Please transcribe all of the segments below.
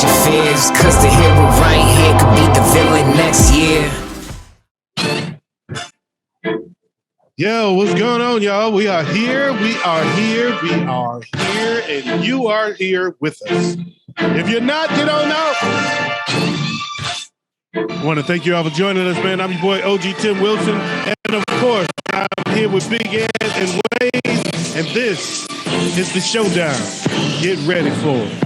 face your fears, cause the hero right here could be the villain next year. Yo, what's going on, y'all? We are here, and you are here with us. If you're not, get on out. I want to thank you all for joining us, man. I'm your boy, OG Tim Wilson. And of course, I'm here with Big Ed and Wayz. And this is the Showdown. Get ready for it.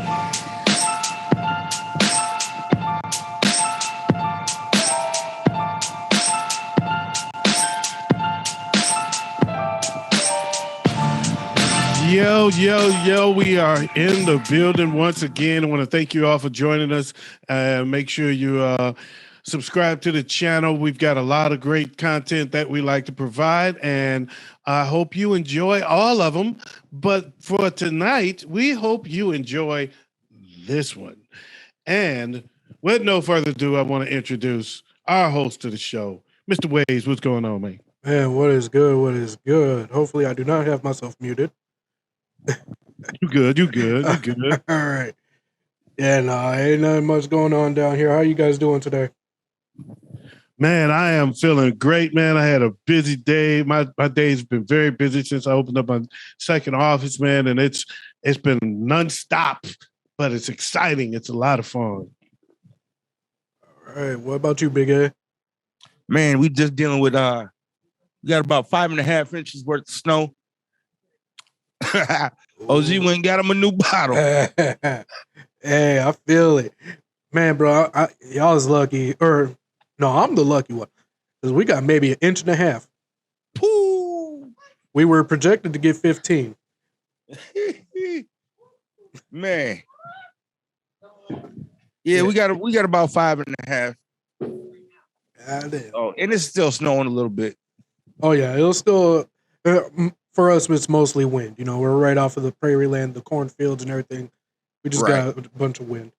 Yo, we are in the building once again. I want to thank you all for joining us. Make sure you subscribe to the channel. We've got a lot of great content that we like to provide, and I hope you enjoy all of them. But for tonight, we hope you enjoy this one. And with no further ado, I want to introduce our host of the show, Mr. Wayz. What's going on, man? Man, what is good? What is good? Hopefully, I do not have myself muted. You good. All right. Yeah, no, ain't nothing much going on down here. How you guys doing today? Man, I am feeling great, man. I had a busy day. My day's been very busy since I opened up my second office, man, and it's been nonstop, but it's exciting. It's a lot of fun. All right. What about you, Big A? Man, we just dealing with we got about 5.5 inches worth of snow. OZ went and got him a new bottle. Hey, I feel it. Man, bro, y'all is lucky. Or, no, I'm the lucky one. Because we got maybe 1.5 inches. Pooh. We were projected to get 15. Man. Yeah, we got about 5.5. Oh, and it's still snowing a little bit. Oh, yeah. It'll still... for us, it's mostly wind. You know, we're right off of the prairie land, the cornfields and everything. We just got a bunch of wind.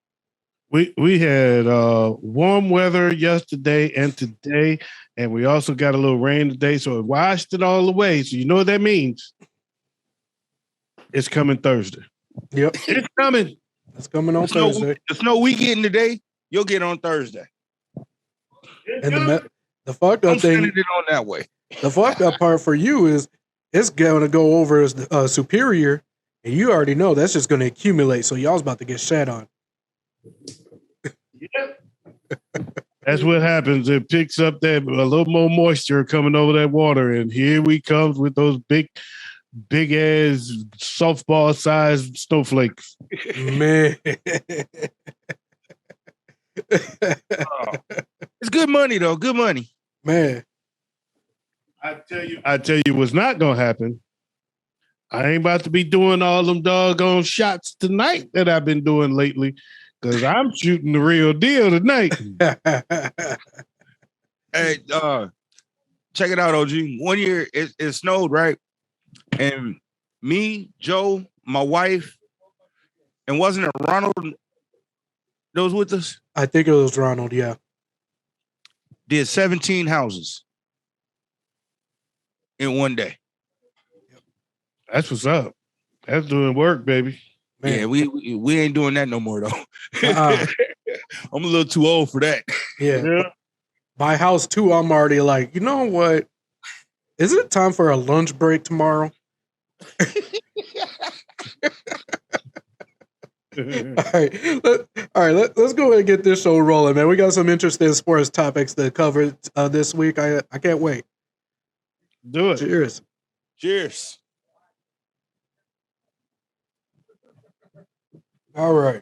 We had warm weather yesterday and today, and we also got a little rain today, so it washed it all away. So you know what that means? It's coming Thursday. Yep. It's coming. It's coming on Thursday. The snow we getting today, you'll get on Thursday. And the fucked up thing, it on that way. The fucked up part for you is it's going to go over as Superior, and you already know that's just going to accumulate. So y'all's about to get shat on. Yep. That's what happens. It picks up a little more moisture coming over that water, and here we come with those big ass softball sized snowflakes. Man. It's good money though. Good money. Man. I tell you what's not gonna happen. I ain't about to be doing all them doggone shots tonight that I've been doing lately, because I'm shooting the real deal tonight. Hey, check it out, OG. One year it snowed, right? And me, Joe, my wife, and wasn't it Ronald that was with us? I think it was Ronald, yeah. Did 17 houses in one day. That's what's up. That's doing work, baby. Man. Yeah, we ain't doing that no more though. I'm a little too old for that. Yeah. By house 2, I'm already like, you know what? Is it time for a lunch break tomorrow? All right. Let's go ahead and get this show rolling, man. We got some interesting sports topics to cover this week. I can't wait. Do it. Cheers. All right.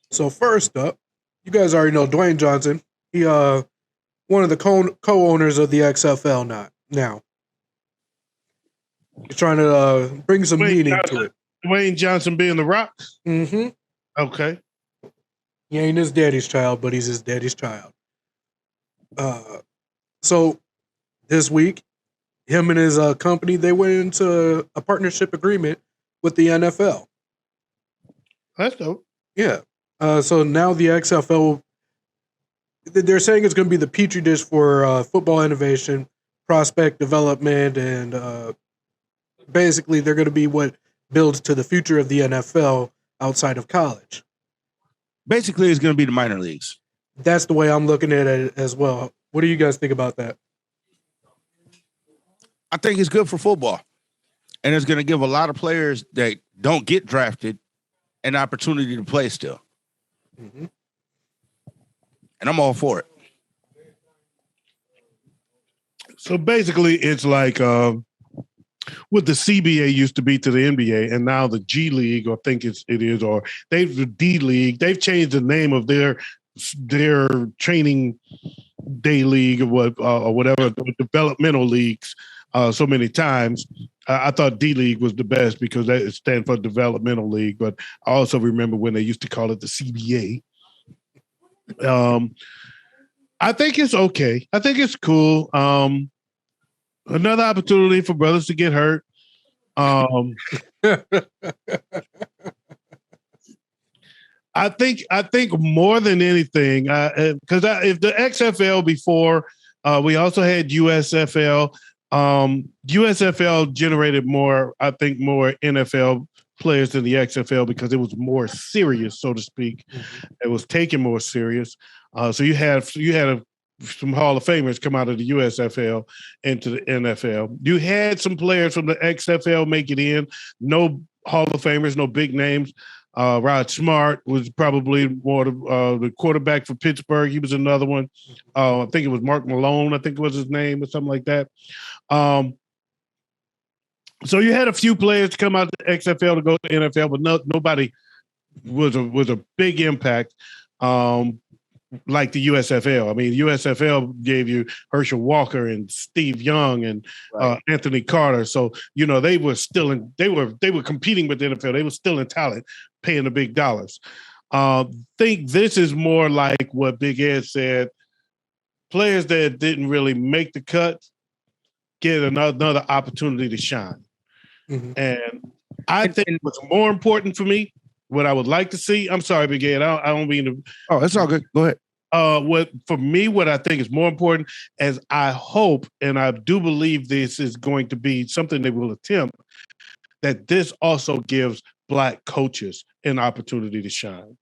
So first up, you guys already know Dwayne Johnson. He one of the co-owners of the XFL now. He's trying to bring some meaning to it. Dwayne Johnson being The Rock? Mm-hmm. Okay. He ain't his daddy's child, but he's his daddy's child. So this week, him and his company, they went into a partnership agreement with the NFL. That's dope. Yeah. So now the XFL, they're saying it's going to be the petri dish for football innovation, prospect development, and basically they're going to be what builds to the future of the NFL outside of college. Basically, it's going to be the minor leagues. That's the way I'm looking at it as well. What do you guys think about that? I think it's good for football. And it's going to give a lot of players that don't get drafted an opportunity to play still. Mm-hmm. And I'm all for it. So basically, it's like what the CBA used to be to the NBA, and now the G League, or think it is, or they've the D League. They've changed the name of their training day league or whatever, developmental leagues so many times. I thought D League was the best because that stands for developmental league, but I also remember when they used to call it the CBA. I think it's okay. I think it's cool. Another opportunity for brothers to get hurt. I think more than anything, because if the XFL before, we also had USFL. USFL generated more, I think, more NFL players than the XFL because it was more serious, so to speak. Mm-hmm. It was taken more serious. So you had some Hall of Famers come out of the USFL into the NFL. You had some players from the XFL make it in. No Hall of Famers, no big names. Rod Smart was probably more the quarterback for Pittsburgh. He was another one. I think it was Mark Malone, I think it was his name, or something like that. So you had a few players come out to XFL to go to NFL, but nobody was a big impact like the USFL. I mean, USFL gave you Herschel Walker and Steve Young and Anthony Carter. So they were still they were competing with the NFL. They were still in talent, paying the big dollars. Think this is more like what Big Ed said. Players that didn't really make the cut get another opportunity to shine. Mm-hmm. And I think what's more important for me, what I would like to see, I'm sorry, Big Ed, I don't mean to. Oh, that's all good. Go ahead. What I think is more important, as I hope, and I do believe this is going to be something they will attempt, that this also gives Black coaches an opportunity to shine.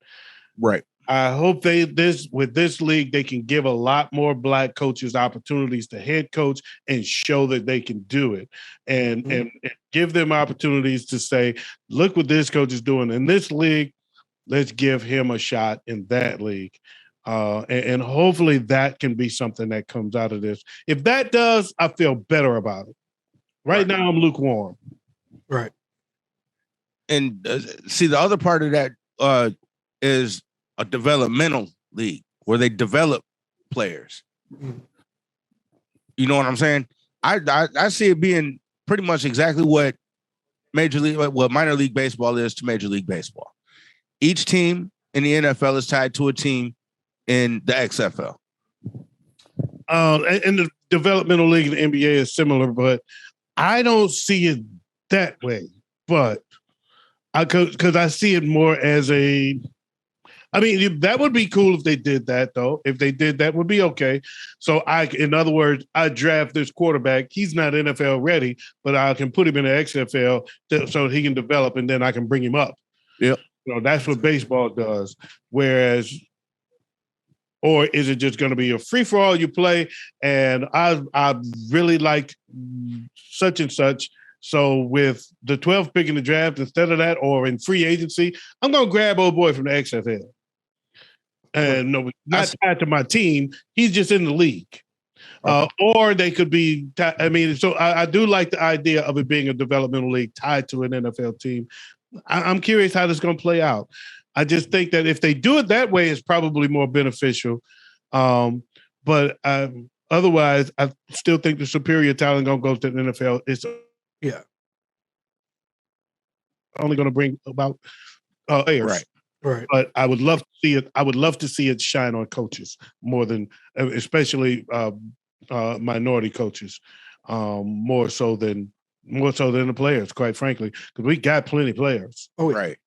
Right. I hope with this league, they can give a lot more Black coaches opportunities to head coach and show that they can do it, and give them opportunities to say, look what this coach is doing in this league. Let's give him a shot in that league. And hopefully that can be something that comes out of this. If that does, I feel better about it. Right now, I'm lukewarm. Right. And see, the other part of that is a developmental league where they develop players. Mm-hmm. You know what I'm saying? I see it being pretty much exactly what minor league baseball is to Major League Baseball. Each team in the NFL is tied to a team in the XFL. And the developmental league in the NBA is similar, but I don't see it that way. But because I see it more as that would be cool if they did that, though. If they did that, would be okay. So in other words, I draft this quarterback. He's not NFL ready, but I can put him in the XFL so he can develop, and then I can bring him up. Yep. That's what baseball does. Whereas, or is it just going to be a free for all? You play, and I really like such and such. So with the 12th pick in the draft, instead of that, or in free agency, I'm going to grab old boy from the XFL. And no, not tied to my team. He's just in the league. Or they could be, I do like the idea of it being a developmental league tied to an NFL team. I'm curious how this is going to play out. I just think that if they do it that way, it's probably more beneficial. But otherwise, I still think the superior talent going to go to the NFL. It's only going to bring about players. Right. But I would love to see it. I would love to see it shine on coaches more than, especially minority coaches, more so than the players. Quite frankly, because we got plenty of players. Oh, right.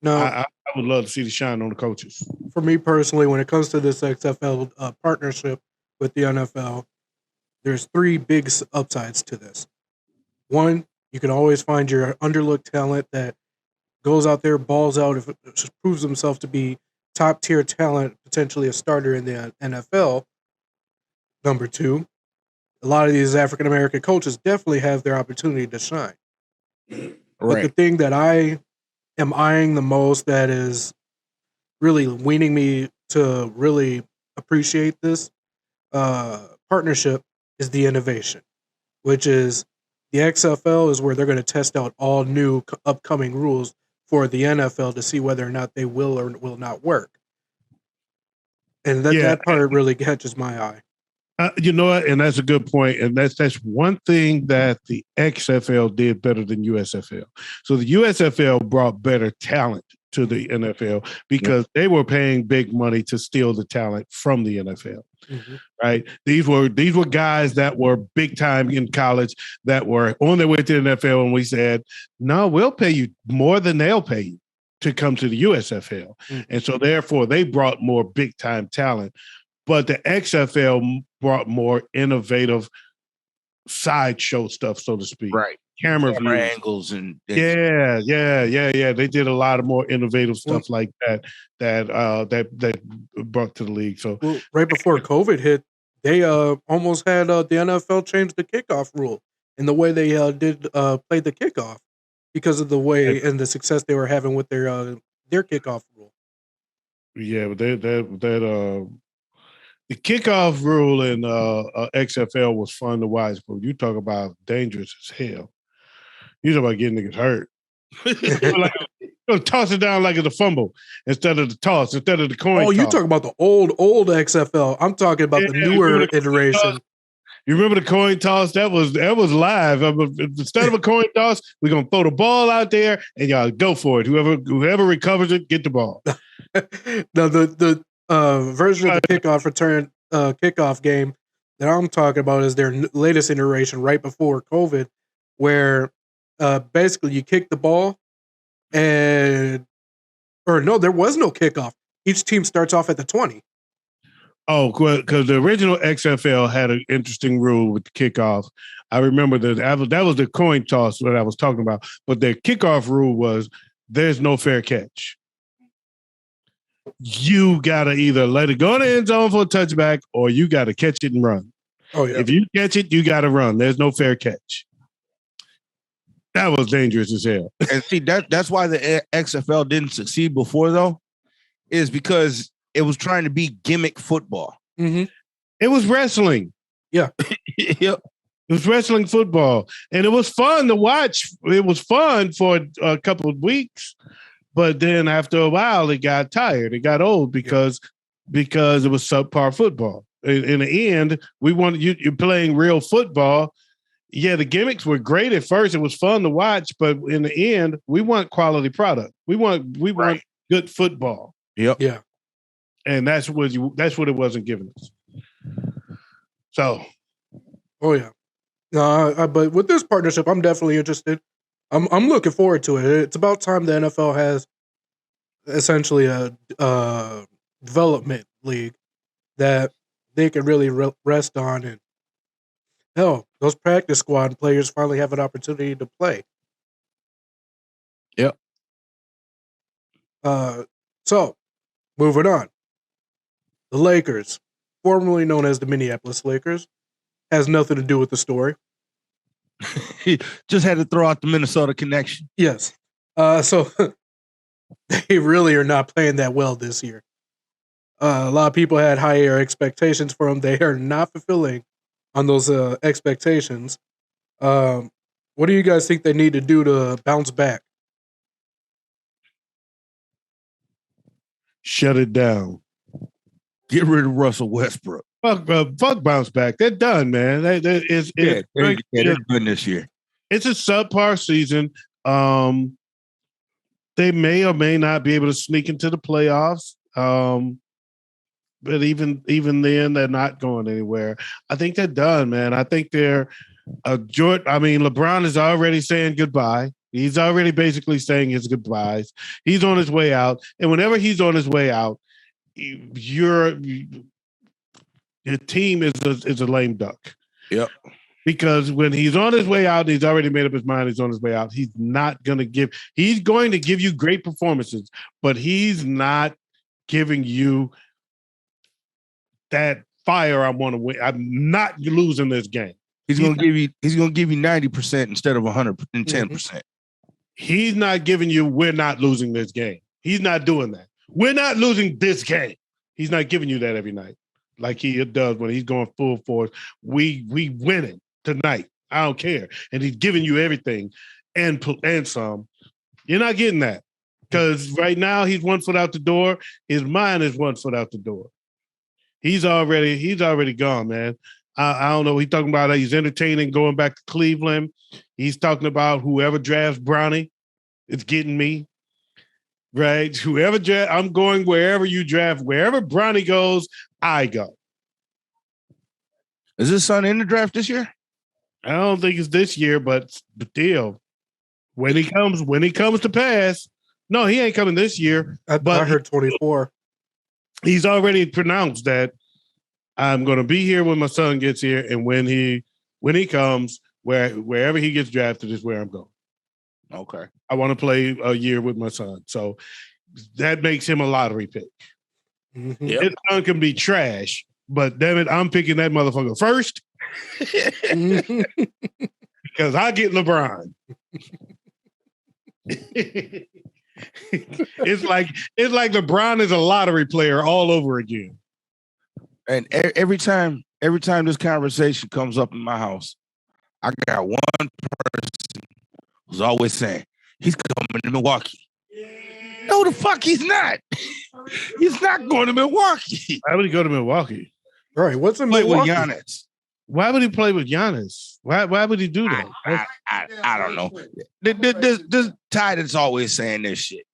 No, I would love to see the shine on the coaches. For me personally, when it comes to this XFL partnership with the NFL, there's three big upsides to this. One, you can always find your underlooked talent that goes out there, balls out, if it proves himself to be top tier talent, potentially a starter in the NFL. Number two, a lot of these African American coaches definitely have their opportunity to shine. But the thing that I am eyeing the most, that is really weaning me to really appreciate this partnership, is the innovation, which is the XFL is where they're going to test out all new upcoming rules for the NFL to see whether or not they will or will not work. And that part really catches my eye. You know what? And that's a good point. And that's one thing that the XFL did better than USFL. So the USFL brought better talent to the NFL because they were paying big money to steal the talent from the NFL. Mm-hmm. Right? These were guys that were big time in college that were on their way to the NFL, and we said, no, we'll pay you more than they'll pay you to come to the USFL. Mm-hmm. And so therefore they brought more big time talent. But the XFL brought more innovative sideshow stuff, so to speak. Right. Camera angles and yeah. They did a lot of more innovative stuff like that brought to the league. So right before COVID hit, they almost had the NFL change the kickoff rule and the way they did play the kickoff because of the way and the success they were having with their kickoff rule. Yeah, but the kickoff rule in XFL was fun to watch, but you talk about dangerous as hell. You talk about getting niggas hurt. Toss it down like it's a fumble instead of the toss, instead of the coin. Oh, you talk about the old XFL. I'm talking about the newer iteration. You remember the coin toss? That was live. Instead of a coin toss, we're gonna throw the ball out there and y'all go for it. Whoever recovers it, get the ball. Now the version of the kickoff return kickoff game that I'm talking about is their latest iteration right before COVID, where basically you kick the ball there was no kickoff. Each team starts off at the 20. Oh, because the original XFL had an interesting rule with the kickoff. I remember that was the coin toss that I was talking about. But their kickoff rule was there's no fair catch. You got to either let it go in the end zone for a touchback or you got to catch it and run. Oh, yeah. If you catch it, you got to run. There's no fair catch. That was dangerous as hell. And see, that's why the XFL didn't succeed before, though, is because it was trying to be gimmick football. Mm-hmm. It was wrestling. Yeah. Yep. It was wrestling football. And it was fun to watch. It was fun for a couple of weeks. But then after a while, it got tired. It got old because it was subpar football. In the end, we wanted you're playing real football. Yeah, the gimmicks were great at first. It was fun to watch, but in the end, we want quality product. We want good football. Yep. Yeah. And that's what it wasn't giving us. So, oh yeah. No, but with this partnership, I'm definitely interested. I'm looking forward to it. It's about time the NFL has essentially a development league that they can really rest on, and hell, those practice squad players finally have an opportunity to play. Yep. So, moving on. The Lakers, formerly known as the Minneapolis Lakers, has nothing to do with the story. Just had to throw out the Minnesota connection. Yes. So they really are not playing that well this year. A lot of people had higher expectations for them. They are not fulfilling on those expectations. What do you guys think they need to do to bounce back? Shut it down. Get rid of Russell Westbrook. Fuck bounce back. They're done, man. They're done this year. It's a subpar season. They may or may not be able to sneak into the playoffs. But even then, they're not going anywhere. I think they're done, man. I think they're LeBron is already saying goodbye. He's already basically saying his goodbyes. He's on his way out. And whenever he's on his way out, your team is a lame duck. Yep. Because when he's on his way out, he's already made up his mind. He's on his way out. He's going to give you great performances, but he's not giving you that fire. I want to win. I'm not losing this game. He's gonna give you 90% instead of 110%. He's not giving you, we're not losing this game. He's not doing that. We're not losing this game. He's not giving you that every night like he does when he's going full force. We winning tonight. I don't care. And he's giving you everything and some. You're not getting that because right now he's 1 foot out the door. His mind is 1 foot out the door. He's already gone, man. I don't know. He's talking about he's entertaining going back to Cleveland. He's talking about whoever drafts Bronny, it's getting me. Right? I'm going wherever you draft. Wherever Bronny goes, I go. Is his son in the draft this year? I don't think it's this year, but deal. When he comes to pass, no, he ain't coming this year. I heard 24. He's already pronounced that I'm going to be here when my son gets here, and when he comes, wherever he gets drafted is where I'm going. Okay. I want to play a year with my son, so that makes him a lottery pick. Mm-hmm. Yep. His son can be trash, but damn it, I'm picking that motherfucker first because I get LeBron. It's like LeBron is a lottery player all over again. And every time this conversation comes up in my house, I got one person who's always saying he's coming to Milwaukee. No, the fuck he's not. He's not going to Milwaukee. Why would he go to Milwaukee? Right. What's in Play Milwaukee? with Giannis. Why would he play with Giannis? Why would he do that? I don't know. This Tide is always saying this shit.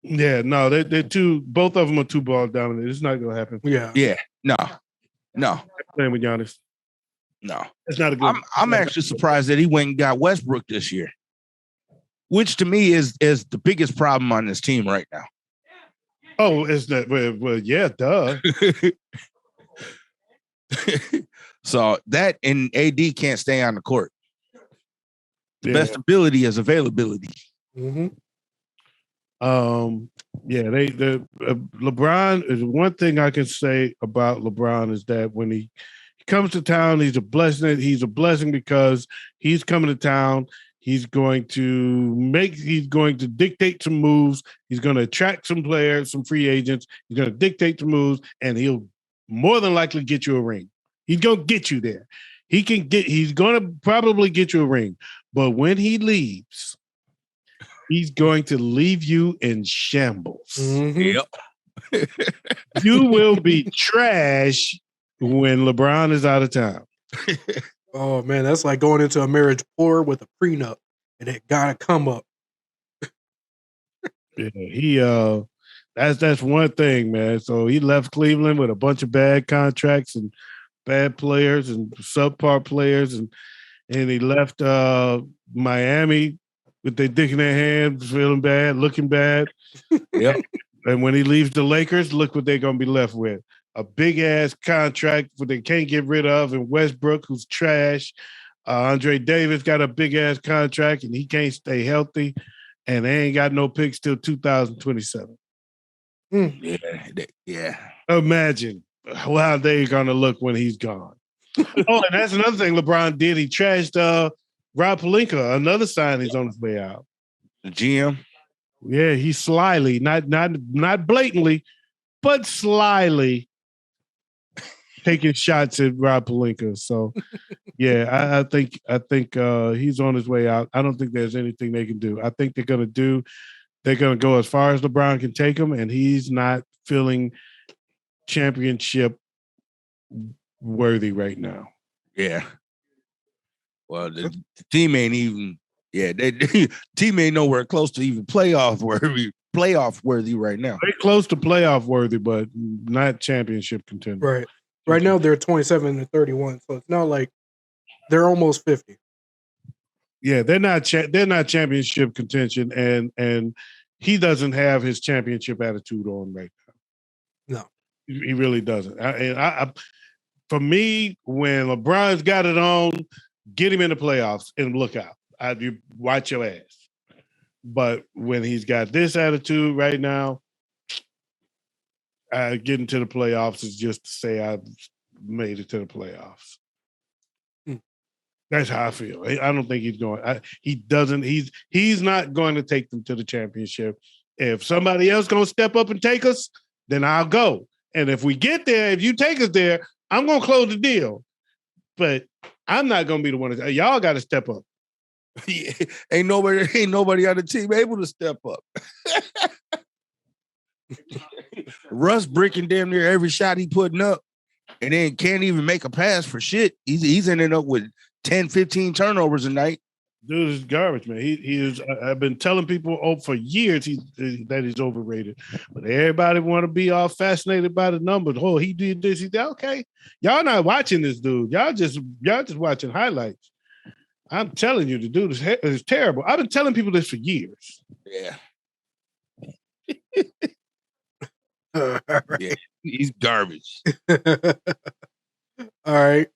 Yeah, no, they're two. Both of them are two ball dominant. It's not gonna happen. Yeah. No. Playing with Giannis. No. It's not a good. I'm actually surprised that he went and got Westbrook this year, which to me is the biggest problem on this team right now. Oh, is that? Well, yeah, duh. So that and AD can't stay on the court. The best ability is availability. Mm-hmm. LeBron is one thing I can say about LeBron is that when he comes to town, he's a blessing. He's a blessing because he's coming to town. He's going to dictate some moves. He's going to attract some players, some free agents. He's going to dictate the moves, and he'll more than likely get you a ring. He's going to get you there. He's going to probably get you a ring. But when he leaves, he's going to leave you in shambles. Mm-hmm. Yep. You will be trash when LeBron is out of town. Oh man, that's like going into a marriage poor with a prenup, and it gotta come up. Yeah, that's one thing, man. So he left Cleveland with a bunch of bad contracts and bad players and subpar players, and he left Miami with their dick in their hands, feeling bad, looking bad. Yep. And when he leaves the Lakers, look what they're gonna be left with. A big ass contract that they can't get rid of, and Westbrook, who's trash. Andre Davis got a big ass contract, and he can't stay healthy, and they ain't got no picks till 2027. Yeah. Imagine how they're gonna look when he's gone. Oh, and that's another thing LeBron did. He trashed Rob Pelinka, another sign he's on his way out. The GM. Yeah, he slyly, not blatantly, but slyly taking shots at Rob Pelinka. So, yeah, I think he's on his way out. I don't think there's anything they can do. I think they're going to go as far as LeBron can take him, and he's not feeling championship worthy right now. Yeah. Well, the team ain't even. Yeah, team ain't nowhere close to even playoff worthy right now. They're close to playoff worthy, but not championship contender. Right. Right now they're 27-31, so it's not like they're almost 50. Yeah, they're not championship contention, and he doesn't have his championship attitude on right now. No, he really doesn't. For me, when LeBron's got it on, get him in the playoffs and look out. You watch your ass. But when he's got this attitude right now, Getting to the playoffs is just to say I made it to the playoffs. That's how I feel. I don't think he's going. He doesn't. He's not going to take them to the championship. If somebody else going to step up and take us, then I'll go. And if we get there, if you take us there, I'm going to close the deal. But I'm not going to be the one. Y'all got to step up. Ain't nobody on the team able to step up. Russ bricking damn near every shot he putting up, and then can't even make a pass for shit. He's ending up with 10, 15 turnovers a night. Dude is garbage, man. He is. I've been telling people for years that he's overrated, but everybody want to be all fascinated by the numbers. Oh, he did this. He did. Okay, y'all not watching this dude. Y'all just watching highlights. I'm telling you, the dude is terrible. I've been telling people this for years. Yeah. Yeah, he's garbage. All right.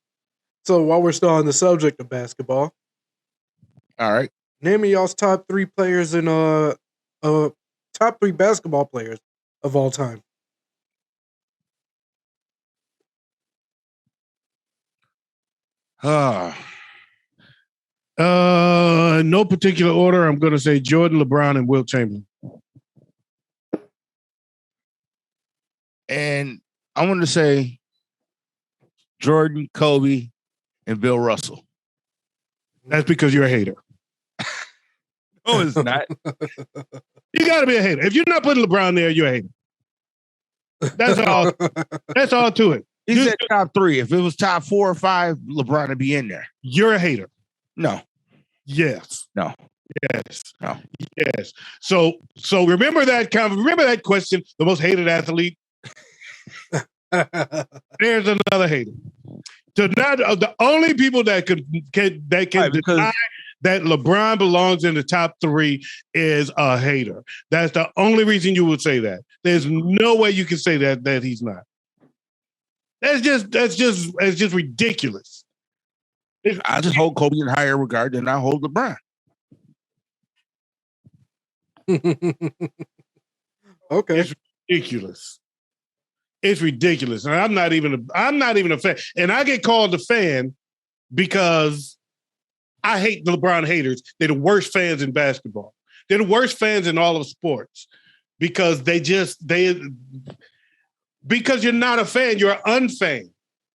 So while we're still on the subject of basketball, all right, name me y'all's top three players in top three basketball players of all time. No particular order. I'm going to say Jordan, LeBron, and Wilt Chamberlain. And I want to say Jordan, Kobe, and Bill Russell. That's because you're a hater. No, it's not. You got to be a hater. If you're not putting LeBron there, you're a hater. That's all. That's all to it. He said top three. If it was top 4 or 5, LeBron would be in there. You're a hater. No. Yes. No. Yes. No. Yes. So remember that question. The most hated athlete. There's another hater. So now the only people that can deny that LeBron belongs in the top 3 is a hater. That's the only reason you would say that. There's no way you can say that he's not. That's just ridiculous. I just hold Kobe in higher regard than I hold LeBron. Okay. It's ridiculous. It's ridiculous. And I'm not even a fan. And I get called a fan because I hate the LeBron haters. They're the worst fans in basketball. They're the worst fans in all of sports because because you're not a fan, you're an unfan.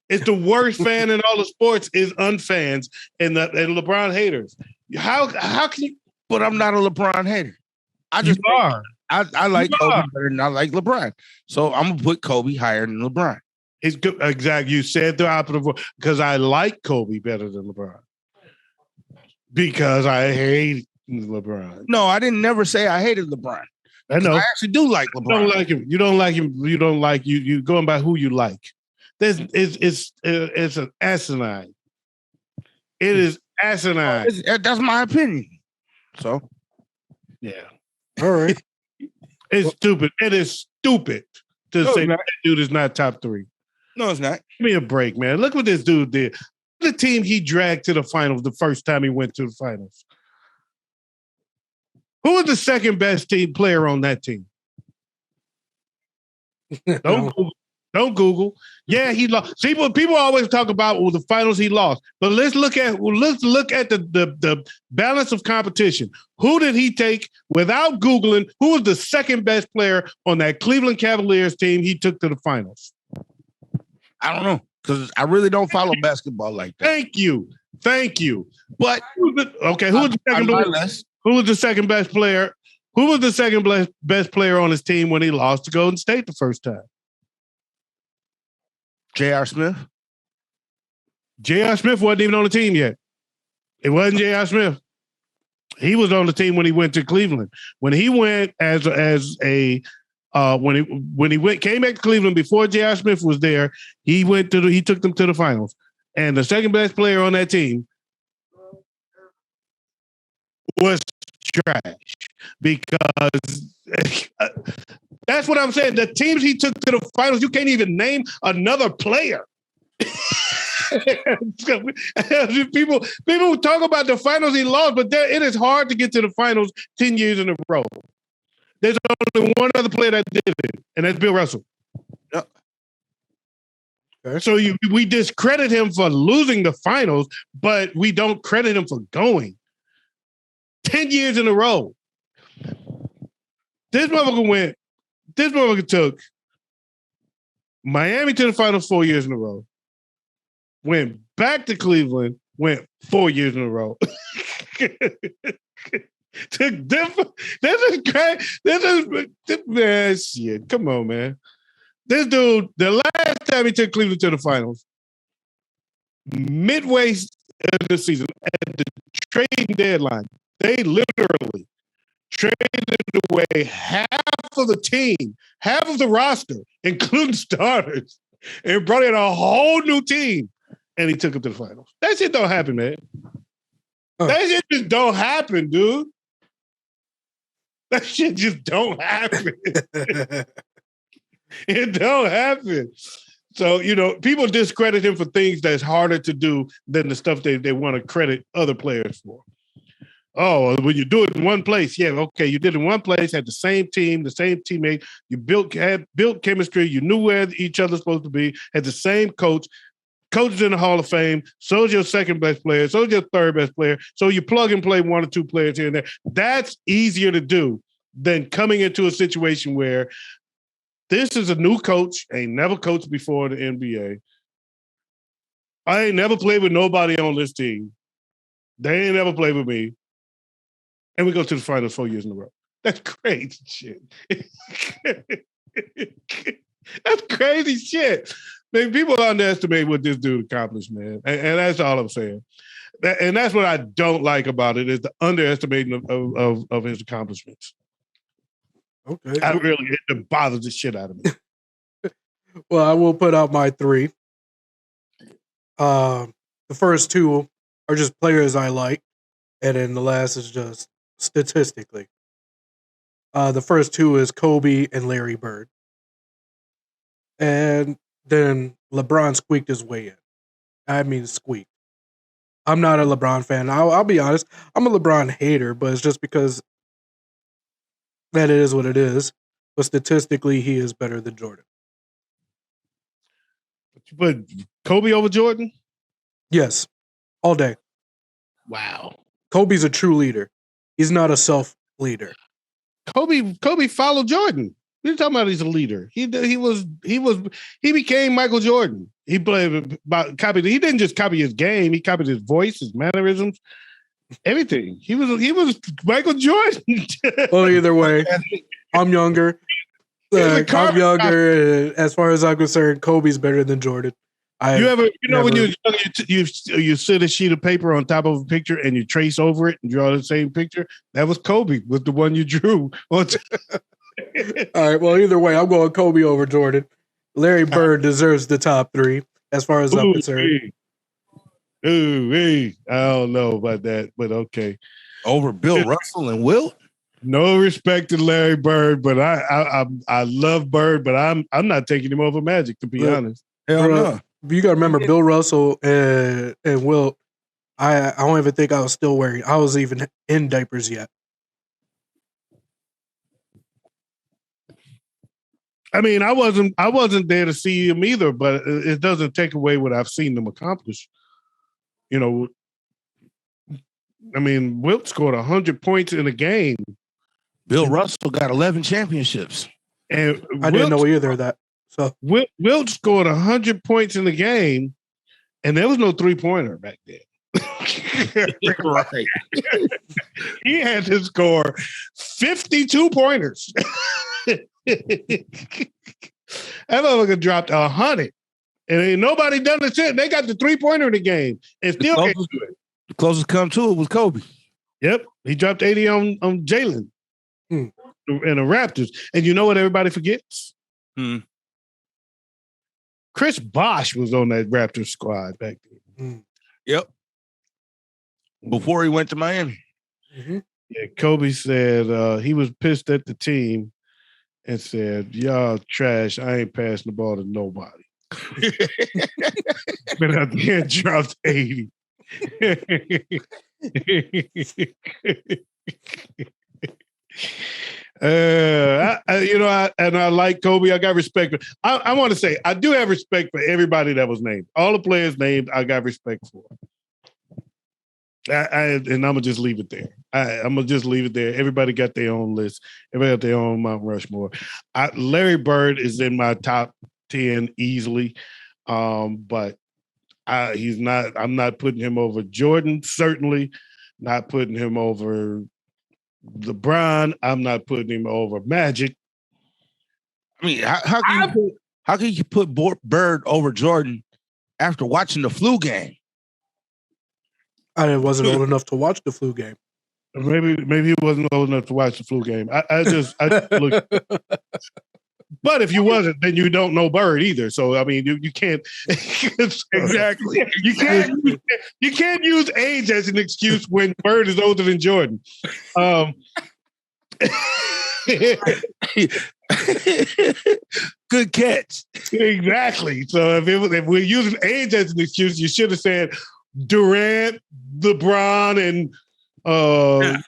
It's the worst fan in all of sports is unfans and LeBron haters. How can you? But I'm not a LeBron hater. You are. I like Kobe better than I like LeBron. So I'm going to put Kobe higher than LeBron. It's good. Exactly. You said the opposite because I like Kobe better than LeBron. Because I hate LeBron. No, I didn't never say I hated LeBron. I know. I actually do like LeBron. You don't like him. You don't like him. You don't like you going by who you like. It's an asinine. It is asinine. That's my opinion. So, yeah. All right. It's stupid. It is stupid to say that dude is not top 3. No, it's not. Give me a break, man. Look what this dude did. The team he dragged to the finals the first time he went to the finals. Who was the second best team player on that team? Don't Google. Yeah, he lost. See, people always talk about the finals he lost, but let's look at the balance of competition. Who did he take without Googling? Who was the second best player on that Cleveland Cavaliers team he took to the finals? I don't know because I really don't follow basketball like that. Thank you. But who was the second best player? Who was the second best player on his team when he lost to Golden State the first time? J.R. Smith? J.R. Smith wasn't even on the team yet. It wasn't J.R. Smith. He was on the team when he went to Cleveland. When he went came back to Cleveland before J.R. Smith was there, he took them to the finals. And the second best player on that team was trash because that's what I'm saying. The teams he took to the finals, you can't even name another player. people talk about the finals he lost, but it is hard to get to the finals 10 years in a row. There's only one other player that did it, and that's Bill Russell. Okay. So we discredit him for losing the finals, but we don't credit him for going 10 years in a row. This motherfucker took Miami to the finals 4 years in a row, went back to Cleveland, went 4 years in a row. Took different. This is great. Man, shit. Come on, man. This dude, the last time he took Cleveland to the finals, midway of the season, at the trading deadline, they literally traded away half of the team, half of the roster, including starters, and brought in a whole new team, and he took them to the finals. That shit don't happen, man. That shit just don't happen, dude. That shit just don't happen. It don't happen. So, people discredit him for things that's harder to do than the stuff they want to credit other players for. Oh, when you do it in one place, yeah, okay, you did it in one place, had the same team, the same teammate, you built chemistry, you knew where each other's supposed to be, had the same coach is in the Hall of Fame, so is your second best player, so is your third best player, so you plug and play one or two players here and there. That's easier to do than coming into a situation where this is a new coach, ain't never coached before the NBA. I ain't never played with nobody on this team. They ain't never played with me. And we go to the finals 4 years in a row. That's crazy shit. That's crazy shit. Man, people underestimate what this dude accomplished, man. And that's all I'm saying. And that's what I don't like about it, is the underestimating of his accomplishments. Okay. It bothers the shit out of me. Well, I will put out my three. The first two are just players I like, and then the last is just statistically. The first two is Kobe and Larry Bird. And then LeBron squeaked his way in. I mean, squeaked. I'm not a LeBron fan. I'll be honest. I'm a LeBron hater, but it's just because that it is what it is. But statistically, he is better than Jordan. But Kobe over Jordan? Yes. All day. Wow. Kobe's a true leader. He's not a self-leader. Kobe followed Jordan. You're talking about he's a leader. He became Michael Jordan. He copied. He didn't just copy his game. He copied his voice, his mannerisms, everything. He was Michael Jordan. Well, either way, I'm younger. I'm younger. As far as I'm concerned, Kobe's better than Jordan. When you're young, you sit a sheet of paper on top of a picture and you trace over it and draw the same picture. That was Kobe, was the one you drew. All right. Well, either way, I'm going Kobe over Jordan. Larry Bird deserves the top three, as far as I'm concerned. I don't know about that, but okay. Over Bill Russell and Wilt? No respect to Larry Bird, but I love Bird, but I'm not taking him over Magic, to be honest. Hell no. You got to remember, Bill Russell and Wilt. I don't even think I was even in diapers yet. I mean, I wasn't there to see him either, but it doesn't take away what I've seen them accomplish. I mean, Wilt scored 100 points in a game. Bill Russell got 11 championships. And I didn't know either of that. So Wilt scored 100 points in the game, and there was no three-pointer back then. Right. He had to score 52 pointers. That motherfucker dropped 100, and ain't nobody done it since. They got the three-pointer in the game, and still can't do it. The closest come to it was Kobe. Yep, he dropped 80 on Jalen and the Raptors. And you know what everybody forgets? Chris Bosh was on that Raptors squad back then. Yep. Before he went to Miami. Mm-hmm. Yeah, Kobe said he was pissed at the team and said, "Y'all trash. I ain't passing the ball to nobody." But out there and dropped 80. I like Kobe. I got respect for. I want to say I do have respect for everybody that was named. All the players named, I got respect for. And I'm gonna just leave it there. I'm gonna just leave it there. Everybody got their own list. Everybody got their own Mount Rushmore. Larry Bird is in my top 10 easily, but he's not. I'm not putting him over Jordan. Certainly, not putting him over LeBron. I'm not putting him over Magic. I mean, how can you put Bird over Jordan after watching the flu game? I wasn't old enough to watch the flu game. Maybe he wasn't old enough to watch the flu game. I just look. But if you wasn't, then you don't know Bird either. So I mean, you can't exactly. You can't use age as an excuse when Bird is older than Jordan. Good catch. Exactly. So if we're using age as an excuse, you should have said Durant, LeBron, and I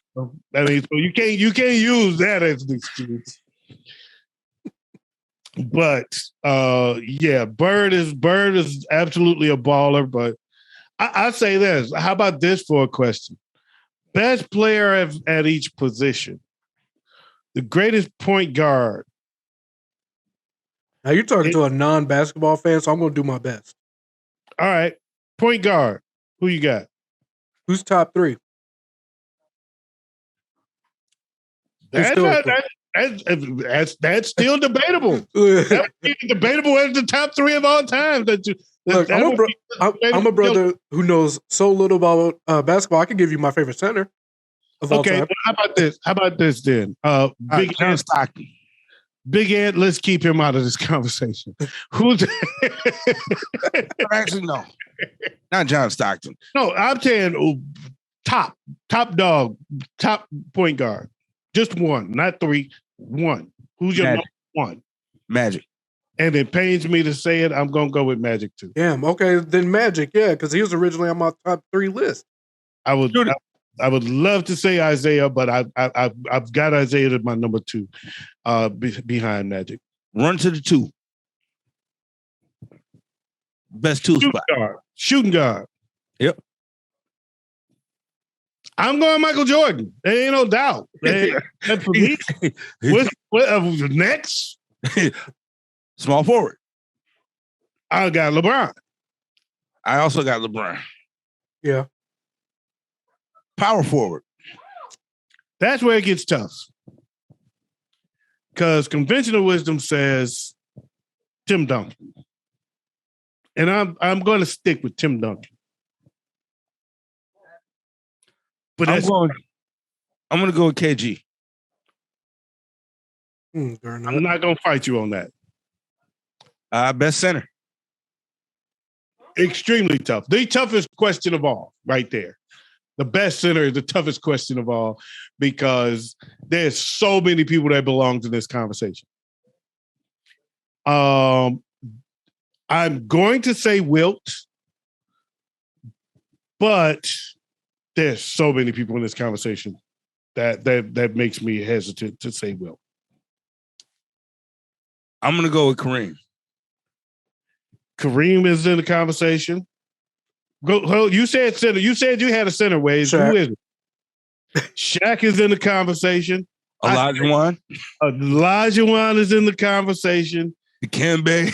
mean, so you can't use that as an excuse. But yeah, Bird is absolutely a baller. But I say this: how about this for a question? Best player at each position. The greatest point guard. Now you're talking to a non-basketball fan, so I'm going to do my best. All right, point guard. Who you got? Who's top three? That's still debatable. That's debatable as the top three of all time. Look, I'm a brother who knows so little about basketball. I can give you my favorite center of all time. How about this? How about this then? Big John Stockton. Big Ed, let's keep him out of this conversation. Who's actually no, not John Stockton. No, I'm saying top dog, top point guard. Just one, not three. One. Who's your number one? Magic. And it pains me to say it. I'm gonna go with Magic too. Damn. Okay, then Magic. Yeah, because he was originally on my top three list. I would love to say Isaiah, but I've got Isaiah as my number two, behind Magic. Run to the two. Best two spot. Shooting guard. Yep. I'm going Michael Jordan. There ain't no doubt. For me, what next? Small forward. I got LeBron. I also got LeBron. Yeah. Power forward. That's where it gets tough. Because conventional wisdom says Tim Duncan. And I'm going to stick with Tim Duncan. But I'm going to go with KG. I'm not going to fight you on that. Best center. Extremely tough. The toughest question of all, right there. The best center is the toughest question of all because there's so many people that belong to this conversation. I'm going to say Wilt, but there's so many people in this conversation that makes me hesitant to say Wilt. I'm going to go with Kareem. Kareem is in the conversation. Go. You said center. You said you had a center, Wayz. Shaq. Who is it? Shaq is in the conversation. Olajuwon. Olajuwon is in the conversation. Dikembe.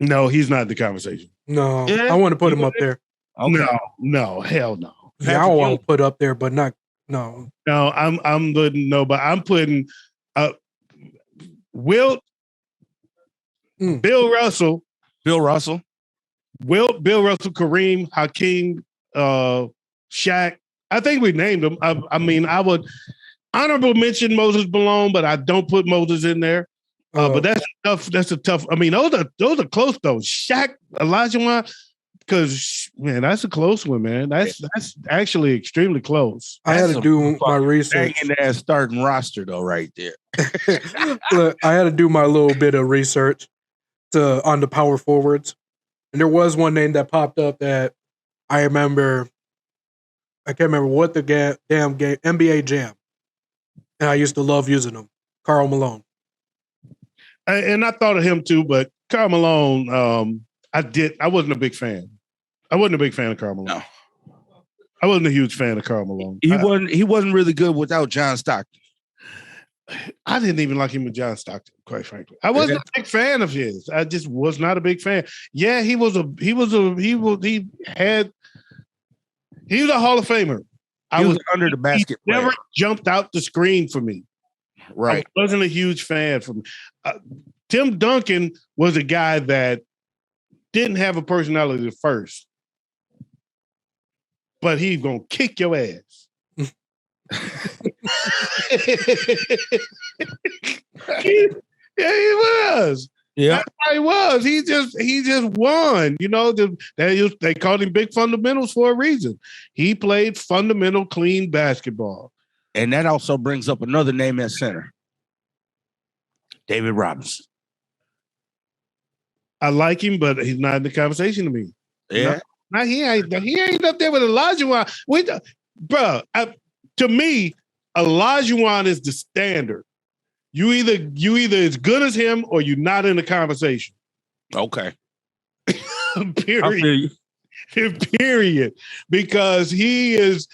No, he's not in the conversation. No, yeah. I want to put him up there. Okay. No, hell no. Yeah, I won't put up there, but not no. No, but I'm putting Wilt, Bill Russell, Bill Russell, Kareem, Hakeem, Shaq. I think we named them. I mean, I would honorable mention Moses Malone, but I don't put Moses in there. But that's tough. That's a tough. I mean, those are close though. Shaq, Olajuwon, because man, that's a close one, man. That's actually extremely close. I had to do my research. Banging that starting roster though, right there. Look, I had to do my little bit of research on the power forwards, and there was one name that popped up that I remember. I can't remember what the damn game NBA Jam. And I used to love using him. Karl Malone. And I thought of him too, but Karl Malone, I wasn't a big fan. I wasn't a big fan of Karl Malone. No. I wasn't a huge fan of Karl Malone. He wasn't really good without John Stockton. I didn't even like him with John Stockton, quite frankly. I wasn't a big fan of his. I just was not a big fan. Yeah, he was a Hall of Famer. He was under the basket. He never jumped out the screen for me. Right. I wasn't a huge fan for me. Tim Duncan was a guy that didn't have a personality at first, but he's gonna kick your ass. He was. Yeah, that's how he was. He just won. You know, they called him Big Fundamentals for a reason. He played fundamental, clean basketball. And that also brings up another name at center, David Robinson. I like him, but he's not in the conversation to me. Yeah, no, he ain't up there with Olajuwon. To me, Olajuwon is the standard. You either as good as him or you're not in the conversation. Okay. Period. Period. Because he's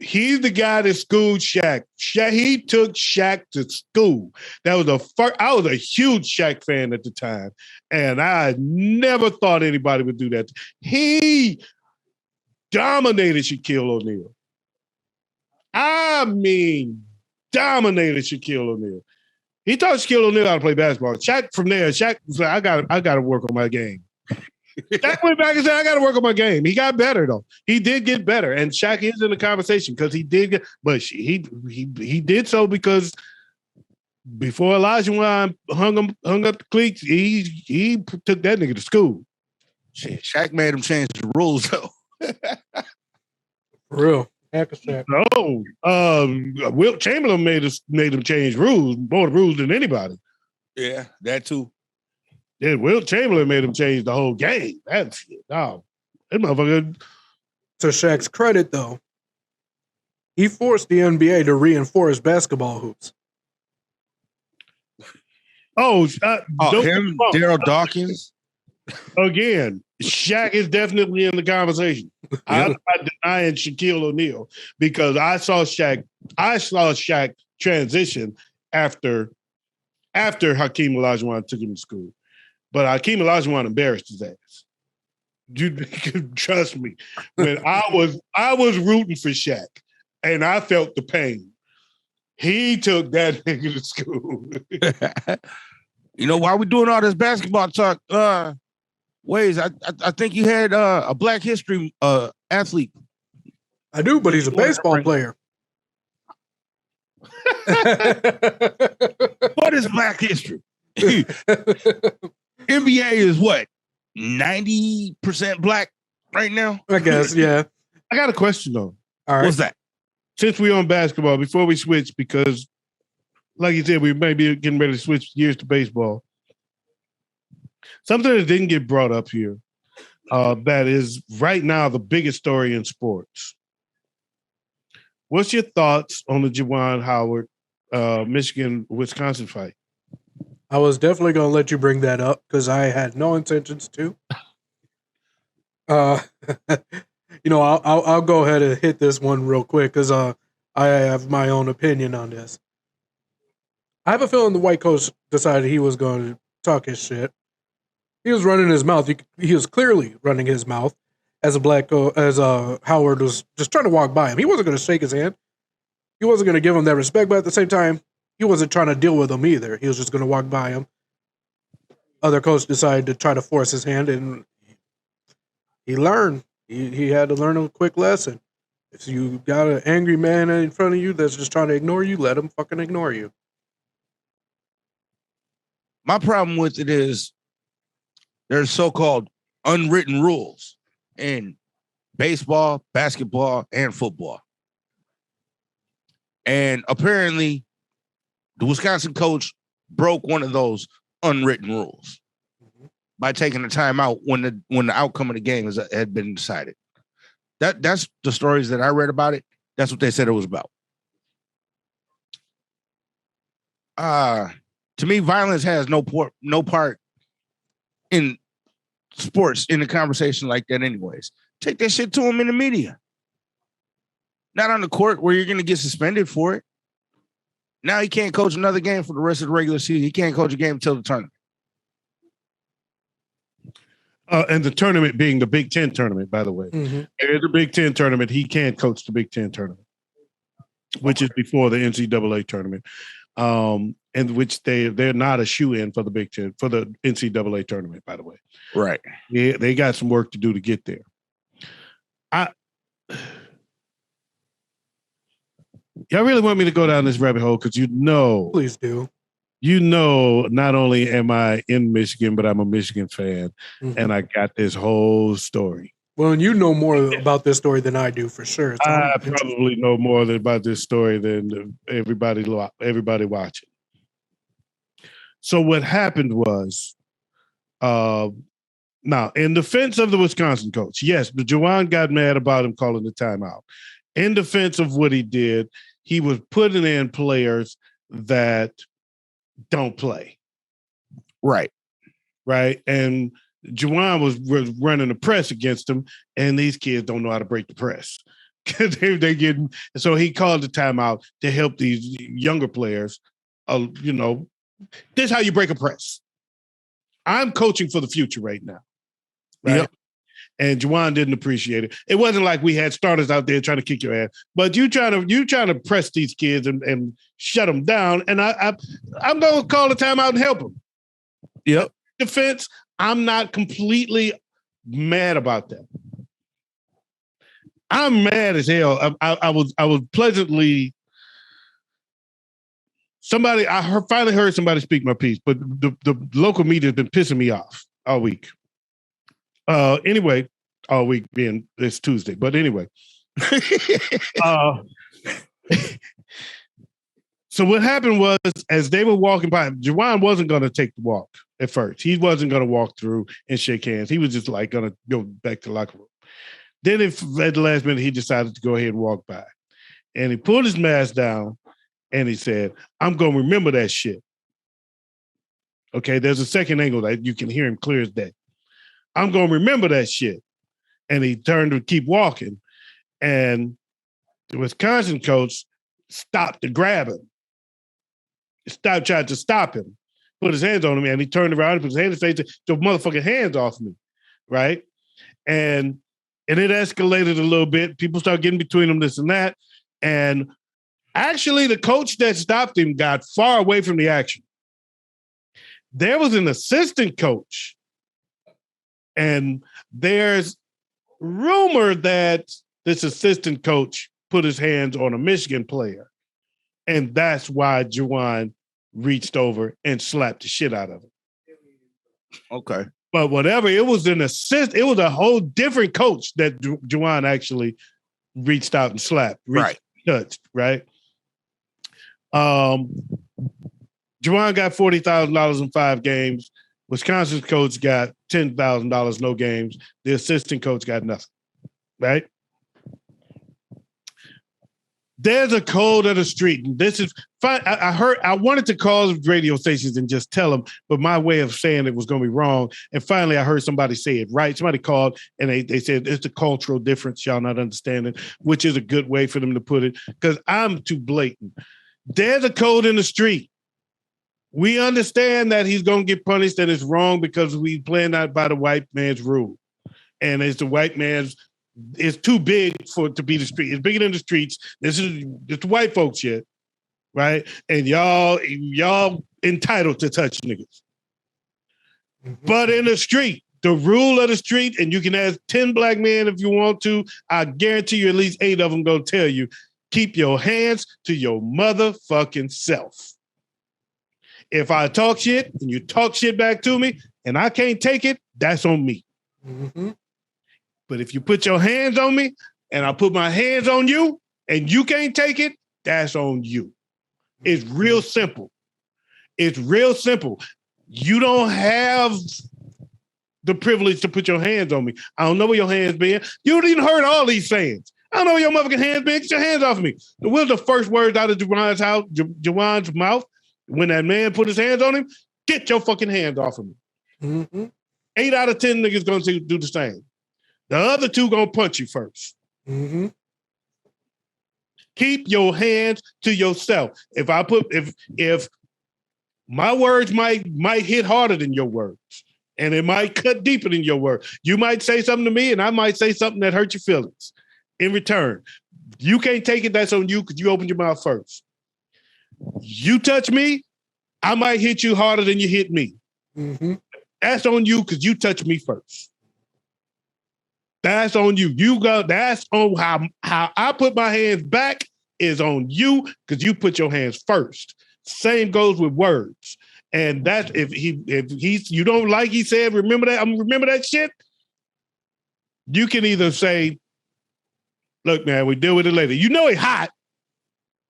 the guy that schooled Shaq. He took Shaq to school. I was a huge Shaq fan at the time, and I never thought anybody would do that. He dominated Shaquille O'Neal. I mean, dominated Shaquille O'Neal. He taught Shaquille O'Neal how to play basketball. Shaq was like, I got to work on my game. Shaq went back and said, I got to work on my game. He got better, though. He did get better. And Shaq is in the conversation because he did but he did so because before Olajuwon hung up the cleats, he took that nigga to school. Shit, Shaq made him change the rules, though. For real. No, Wilt Chamberlain made him change rules, more rules than anybody. Yeah, that too. Yeah, Wilt Chamberlain made him change the whole game. That's that motherfucker. To Shaq's credit, though, he forced the NBA to reinforce basketball hoops. Him, Daryl Dawkins. Again, Shaq is definitely in the conversation. I'm not denying Shaquille O'Neal because I saw Shaq transition after Hakeem Olajuwon took him to school. But Hakeem Olajuwon embarrassed his ass. You can trust me. When I was rooting for Shaq and I felt the pain. He took that nigga to school. You know, while we're doing all this basketball talk, Wayz, I think you had a Black History athlete. I do, but he's a baseball player. What is Black History? NBA is what? 90% black right now? I guess, yeah. I got a question though. All right. What's that? Since we're on basketball, before we switch, because like you said, we may be getting ready to switch gears to baseball. Something that didn't get brought up here that is right now the biggest story in sports. What's your thoughts on the Juwan Howard Michigan-Wisconsin fight? I was definitely going to let you bring that up because I had no intentions to. I'll go ahead and hit this one real quick because I have my own opinion on this. I have a feeling the white coach decided he was going to talk his shit. He was running his mouth. He was clearly running his mouth as Howard was just trying to walk by him. He wasn't going to shake his hand. He wasn't going to give him that respect, but at the same time, he wasn't trying to deal with him either. He was just going to walk by him. Other coach decided to try to force his hand, and he learned. He had to learn a quick lesson. If you got an angry man in front of you that's just trying to ignore you, let him fucking ignore you. My problem with it is there's so-called unwritten rules in baseball, basketball, and football. And apparently, the Wisconsin coach broke one of those unwritten rules by taking the time out when the outcome of the game had been decided. That's the stories that I read about it. That's what they said it was about. To me, violence has no part in sports in a conversation like that. Anyways, take that shit to him in the media, not on the court where you're going to get suspended for it. Now he can't coach another game for the rest of the regular season. He can't coach a game until the tournament. And the tournament being the Big Ten tournament, by the way. Mm-hmm. It's a Big Ten tournament. He can't coach the Big Ten tournament, which is before the NCAA tournament, and which they're not a shoe-in for the Big Ten, for the NCAA tournament, by the way. Right. Yeah, they got some work to do to get there. Y'all really want me to go down this rabbit hole because please do. Not only am I in Michigan, but I'm a Michigan fan, and I got this whole story. Well, and you know more about this story than I do, for sure. So I probably know more about this story than everybody watching. So what happened was, now in defense of the Wisconsin coach, yes, the Juwan got mad about him calling the timeout. In defense of what he did, he was putting in players that don't play. Right. And Juwan was running the press against him, and these kids don't know how to break the press. So he called the timeout to help these younger players. This is how you break a press. I'm coaching for the future right now. Right. Yep. And Juwan didn't appreciate it. It wasn't like we had starters out there trying to kick your ass, but you trying to press these kids and shut them down. And I'm going to call the timeout and help them. Yep. Defense, I'm not completely mad about that. I'm mad as hell. I was pleasantly. I finally heard somebody speak my piece, but the local media has been pissing me off all week. Anyway, all week being this Tuesday, but anyway. So what happened was, as they were walking by, Juwan wasn't going to take the walk at first. He wasn't going to walk through and shake hands. He was just like going to go back to the locker room. Then at the last minute, he decided to go ahead and walk by. And he pulled his mask down and he said, "I'm going to remember that shit." Okay, there's a second angle that you can hear him clear as day. "I'm going to remember that shit." And he turned to keep walking. And the Wisconsin coach stopped to grab him. Tried to stop him, put his hands on him, and he turned around and put his hand in his face and said, "Your motherfucking hands off me." Right? And it escalated a little bit. People started getting between them, this and that. And actually, the coach that stopped him got far away from the action. There was an assistant coach. And there's rumor that this assistant coach put his hands on a Michigan player. And that's why Juwan reached over and slapped the shit out of him. Okay. But whatever, it was it was a whole different coach that Juwan actually reached out and slapped. Touched, right? Juwan got $40,000 in 5 games. Wisconsin's coach got $10,000, no games. The assistant coach got nothing, right? There's a code of the street. And this is fine. I wanted to call radio stations and just tell them, but my way of saying it was going to be wrong. And finally, I heard somebody say it right. Somebody called and they said it's a cultural difference y'all not understanding, which is a good way for them to put it because I'm too blatant. There's a code in the street. We understand that he's going to get punished and it's wrong because we playing out by the white man's rule. And it's the white man's, it's too big for it to be the street. It's bigger than the streets. This is the white folks shit, right? And y'all entitled to touch niggas. Mm-hmm. But in the street, the rule of the street, and you can ask 10 black men if you want to, I guarantee you at least 8 of them going to tell you, keep your hands to your motherfucking self. If I talk shit and you talk shit back to me and I can't take it, that's on me. Mm-hmm. But if you put your hands on me and I put my hands on you and you can't take it, that's on you. It's real simple. It's real simple. You don't have the privilege to put your hands on me. I don't know where your hands been. You didn't heard all these sayings. I don't know where your motherfucking hands been. Get your hands off me. What was the first words out of Juwan's mouth? When that man put his hands on him, get your fucking hands off of me. Mm-hmm. 8 out of 10 niggas gonna do the same. The other 2 gonna punch you first. Mm-hmm. Keep your hands to yourself. If my words might hit harder than your words, and it might cut deeper than your words. You might say something to me, and I might say something that hurt your feelings. In return, you can't take it. That's on you because you opened your mouth first. You touch me, I might hit you harder than you hit me. Mm-hmm. That's on you because you touched me first. That's on you. That's on how I put my hands back is on you because you put your hands first. Same goes with words. And that's if you don't like he said, remember that shit. You can either say, look, man, we deal with it later. You know he hot.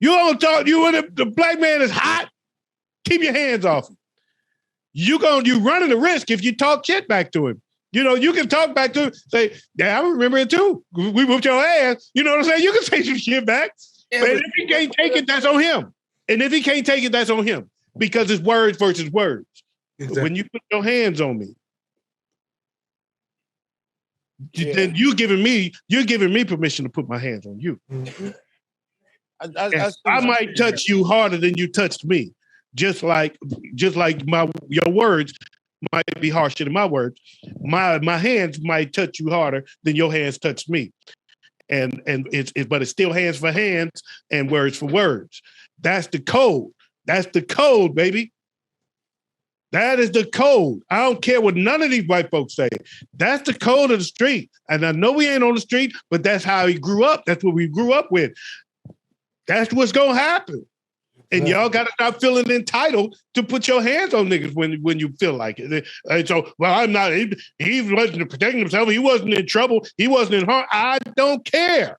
You don't talk, the black man is hot. Keep your hands off him. You running the risk if you talk shit back to him. You know, you can talk back to him, say, yeah, I remember it too. We whooped your ass. You know what I'm saying? You can say some shit back. Yeah, but if he can't take it, that's on him. And if he can't take it, that's on him. Because it's words versus words. Exactly. When you put your hands on me, then you're giving me permission to put my hands on you. Mm-hmm. I might touch you harder than you touched me. Just like your words might be harsher than my words. My hands might touch you harder than your hands touched me. And but it's still hands for hands and words for words. That's the code. That's the code, baby. That is the code. I don't care what none of these white folks say. That's the code of the street. And I know we ain't on the street, but that's how he grew up. That's what we grew up with. That's what's going to happen. And y'all got to stop feeling entitled to put your hands on niggas when you feel like it. And so, well, I'm not, he wasn't protecting himself. He wasn't in trouble. He wasn't in harm. I don't care.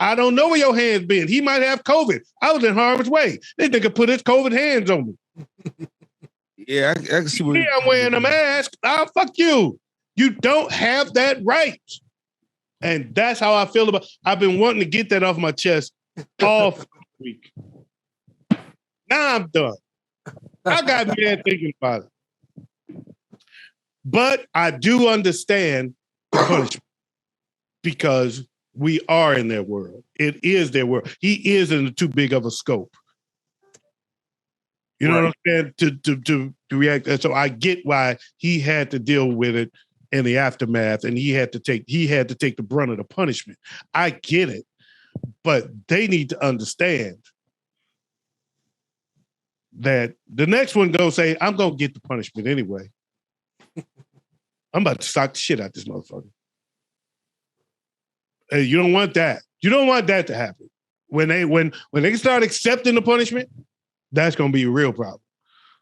I don't know where your hands been. He might have COVID. I was in harm's way. This nigga put his COVID hands on me. Yeah, I can see what I'm wearing a mask. Fuck you. You don't have that right. And that's how I feel about. I've been wanting to get that off my chest all week. Now I'm done. I got mad thinking about it. But I do understand punishment because we are in their world. It is their world. He is in too big of a scope. You know what I'm saying? To react. And so I get why he had to deal with it in the aftermath, and he had to take the brunt of the punishment. I get it, but they need to understand that the next one go say, I'm gonna get the punishment anyway. I'm about to sock the shit out this motherfucker. Hey, you don't want that. You don't want that to happen. When they start accepting the punishment, that's gonna be a real problem.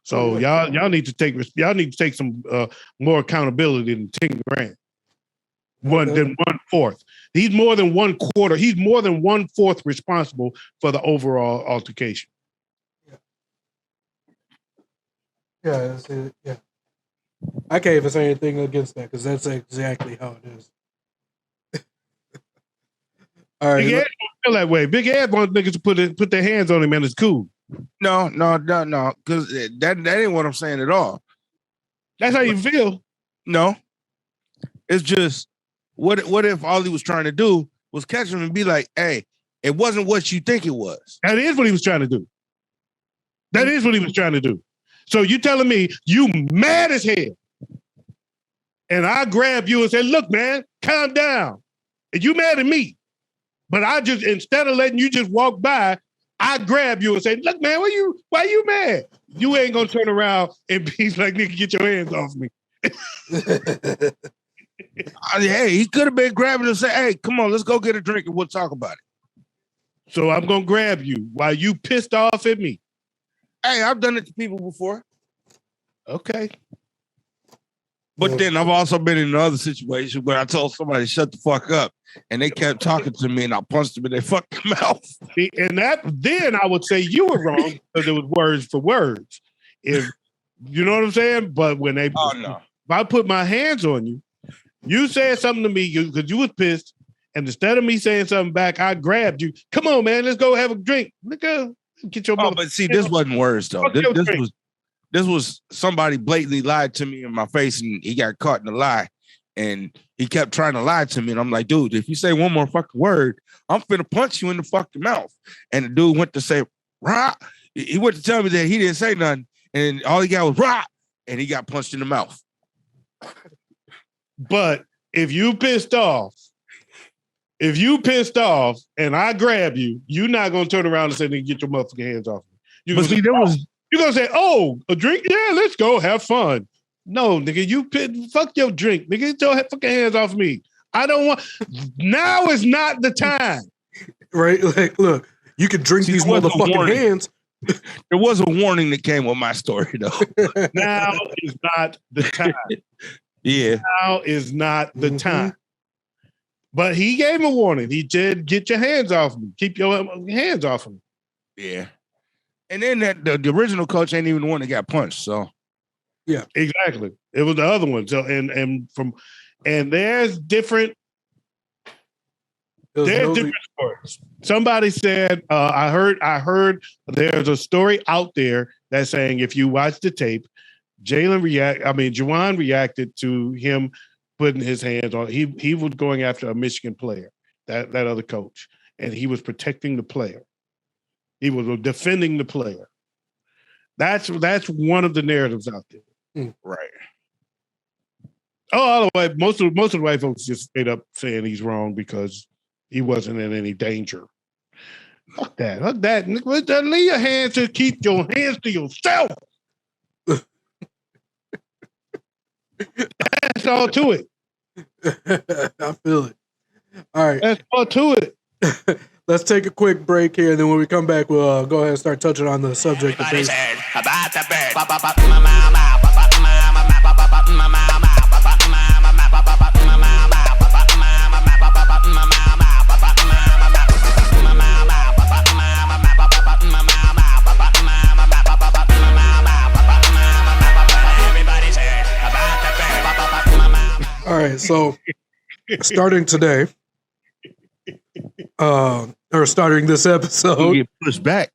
So y'all need to take some more accountability than 10 grand. Than 1/4. He's more than 1/4. He's more than 1/4 responsible for the overall altercation. Yeah, that's it. Yeah. I can't even say anything against that because that's exactly how it is. All right. Big Ed don't feel that way. Big Ed wants niggas to put their hands on him and it's cool. No, because that ain't what I'm saying at all. That's how you feel. No. It's just, what if all he was trying to do was catch him and be like, hey, it wasn't what you think it was. That is what he was trying to do. That is what he was trying to do. So you telling me you mad as hell, and I grab you and say, look, man, calm down. And you mad at me. But I just, instead of letting you just walk by, I grab you and say, look, man, why you mad? You ain't gonna turn around and be like, nigga, get your hands off me. Hey, he could have been grabbing and say, hey, come on, let's go get a drink and we'll talk about it. So I'm gonna grab you while you pissed off at me. Hey, I've done it to people before. Okay. But then I've also been in another situation where I told somebody to shut the fuck up and they kept talking to me and I punched them in their fucking mouth. And then I would say you were wrong because it was words for words. If you know what I'm saying? But when if I put my hands on you, you said something to me because you was pissed, and instead of me saying something back, I grabbed you. Come on, man, let's go have a drink. Nigga, Get your Oh, but see, this wasn't words though. Fuck your This drink. was somebody blatantly lied to me in my face, and he got caught in the lie. And he kept trying to lie to me. And I'm like, dude, if you say one more fucking word, I'm finna punch you in the fucking mouth. And the dude went to say, rah. He went to tell me that he didn't say nothing. And all he got was rah. And he got punched in the mouth. But if you pissed off and I grab you, you're not gonna turn around and say, "Nigga, get your motherfucking hands off me." You're gonna say, "Oh, a drink? Yeah, let's go have fun." No, nigga, fuck your drink, nigga. Get your fucking hands off me. I don't want. Now is not the time, right? Like, look, you could drink these motherfucking hands. There was a warning that came with my story, though. Now is not the time. Yeah. Now is not the time. But he gave him a warning. He said, "Get your hands off me. Keep your hands off me." Yeah. And then the original coach ain't even the one that got punched. So yeah, exactly. It was the other one. So and there's different. There's different stories. Somebody said, I heard there's a story out there that's saying if you watch the tape, Juwan reacted to him putting his hands on. He was going after a Michigan player, that other coach, and he was protecting the player. He was defending the player. That's one of the narratives out there. Right. Oh, otherwise, most of the white folks just straight up saying he's wrong because he wasn't in any danger. Fuck that. Leave your hands to keep your hands to yourself. That's all to it. I feel it. All right. That's all to it. Let's take a quick break here, and then when we come back, we'll go ahead and start touching on the subject of this. All right, so starting today, or starting this episode, get pushed back.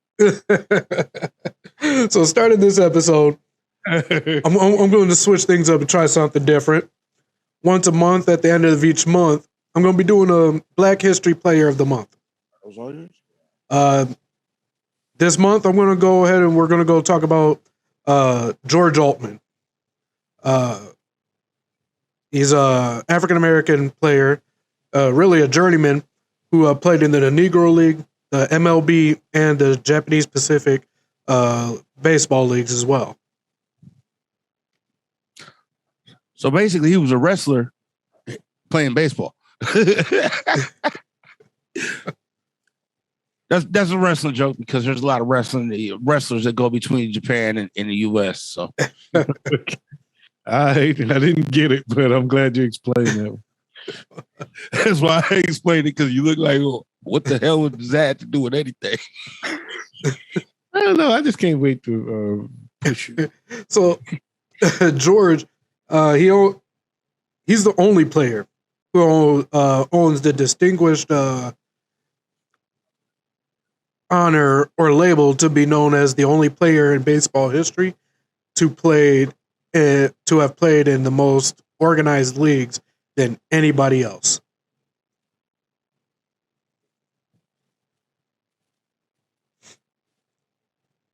So starting this episode, I'm going to switch things up and try something different. Once a month, at the end of each month, I'm going to be doing a Black History Player of the Month. This month, I'm going to go ahead and we're going to go talk about George Altman. He's a African-American player, really a journeyman who played in the Negro League, the MLB, and the Japanese Pacific baseball leagues as well. So basically, he was a wrestler playing baseball. That's a wrestling joke because there's a lot of wrestlers that go between Japan and the U.S. So I didn't get it, but I'm glad you explained that. That's why I explained it, because you look like, well, what the hell does that have to do with anything? I don't know. I just can't wait to push you. So George, he's the only player who owns the distinguished honor or label to be known as the only player in baseball history to have played in the most organized leagues than anybody else.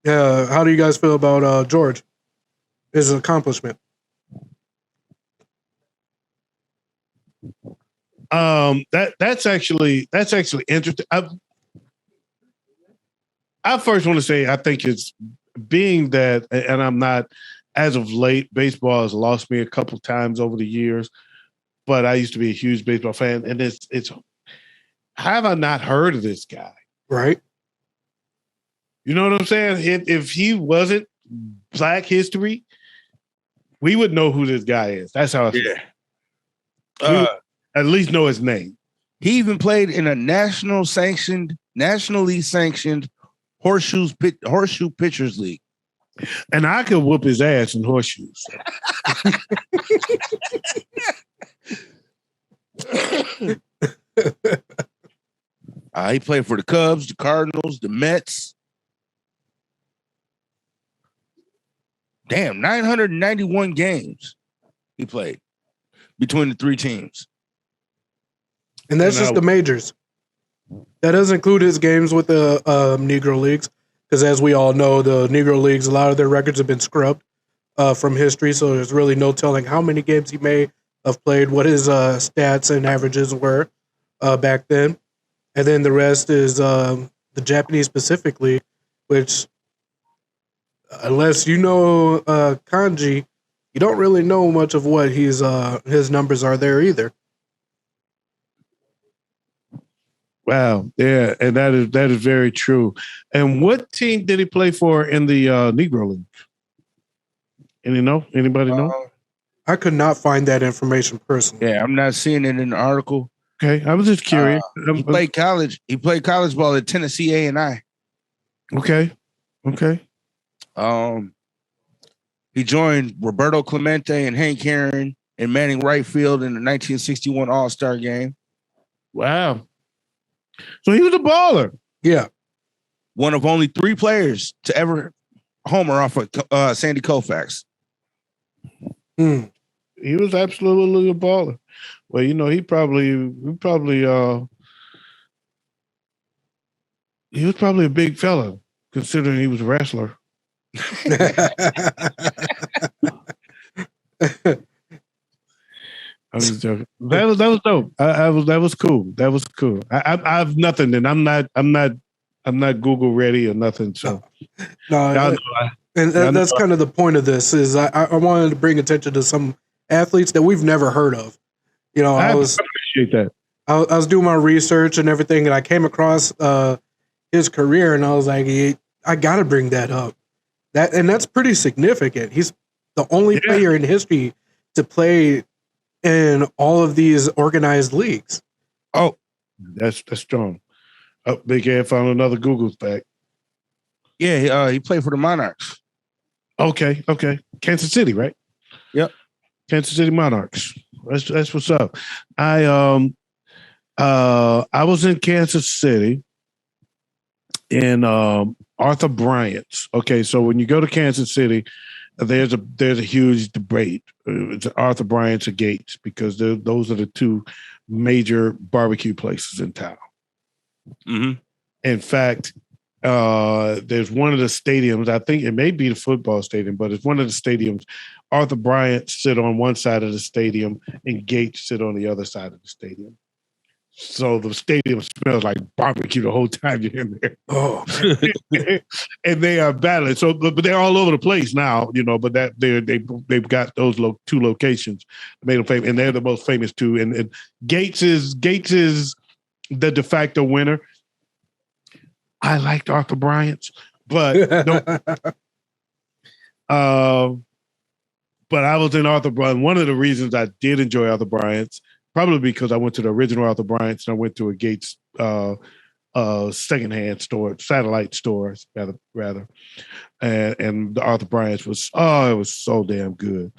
How do you guys feel about George? His accomplishment? That's actually interesting. I first want to say I think it's being that, and I'm not, as of late, baseball has lost me a couple times over the years, but I used to be a huge baseball fan, and it's how have I not heard of this guy? Right. You know what I'm saying? If he wasn't Black history, we would know who this guy is. That's how I feel. Yeah. At least know his name. He even played in a nationally sanctioned horseshoe pitchers league. And I could whoop his ass in horseshoes. He played for the Cubs, the Cardinals, the Mets, Damn, 991 games he played between the three teams. And that's just the majors. That doesn't include his games with the Negro Leagues, because as we all know, the Negro Leagues, a lot of their records have been scrubbed from history, so there's really no telling how many games he may have played, what his stats and averages were back then. And then the rest is the Japanese Pacific League, which, unless you know kanji, you don't really know much of what his numbers are there either. Wow, yeah, and that is very true. And what team did he play for in the Negro League? Anybody know? I could not find that information personally. Yeah, I'm not seeing it in the article. Okay, I was just curious. He played college. He played college ball at Tennessee A&I. Okay. He joined Roberto Clemente and Hank Aaron and Manning right field in the 1961 All-Star game. Wow. So he was a baller. Yeah. One of only 3 players to ever homer off of Sandy Koufax. He was absolutely a baller. Well, he probably he was probably a big fella, considering he was a wrestler. I'm just joking. That was dope. That was cool. That was cool. I have nothing, and I'm not Google ready or nothing. So that's kind of the point of this. Is I wanted to bring attention to some athletes that we've never heard of. I appreciate that. I was doing my research and everything, and I came across his career, and I was like, I got to bring that up. That's pretty significant. He's the only player in history to play in all of these organized leagues. Oh, that's strong. Oh, Big Ed found another Google's back. Yeah, he played for the Monarchs. Okay. Kansas City, right? Yep. Kansas City Monarchs. That's what's up. I was in Kansas City in Arthur Bryant's. Okay, so when you go to Kansas City, there's a huge debate. It's Arthur Bryant's or Gates, because those are the 2 major barbecue places in town. Mm-hmm. In fact, there's one of the stadiums, I think it may be the football stadium, but it's one of the stadiums. Arthur Bryant sit on one side of the stadium and Gates sit on the other side of the stadium. So the stadium smells like barbecue the whole time you're in there. Oh, and they are battling. So, but they're all over the place now, But that they've got those 2 locations made them famous, and they're the most famous 2. And Gates is the de facto winner. I liked Arthur Bryant's, but but I was in Arthur Bryant. One of the reasons I did enjoy Arthur Bryant's, probably because I went to the original Arthur Bryant's and I went to a Gates secondhand store, satellite stores rather. And the Arthur Bryant's it was so damn good.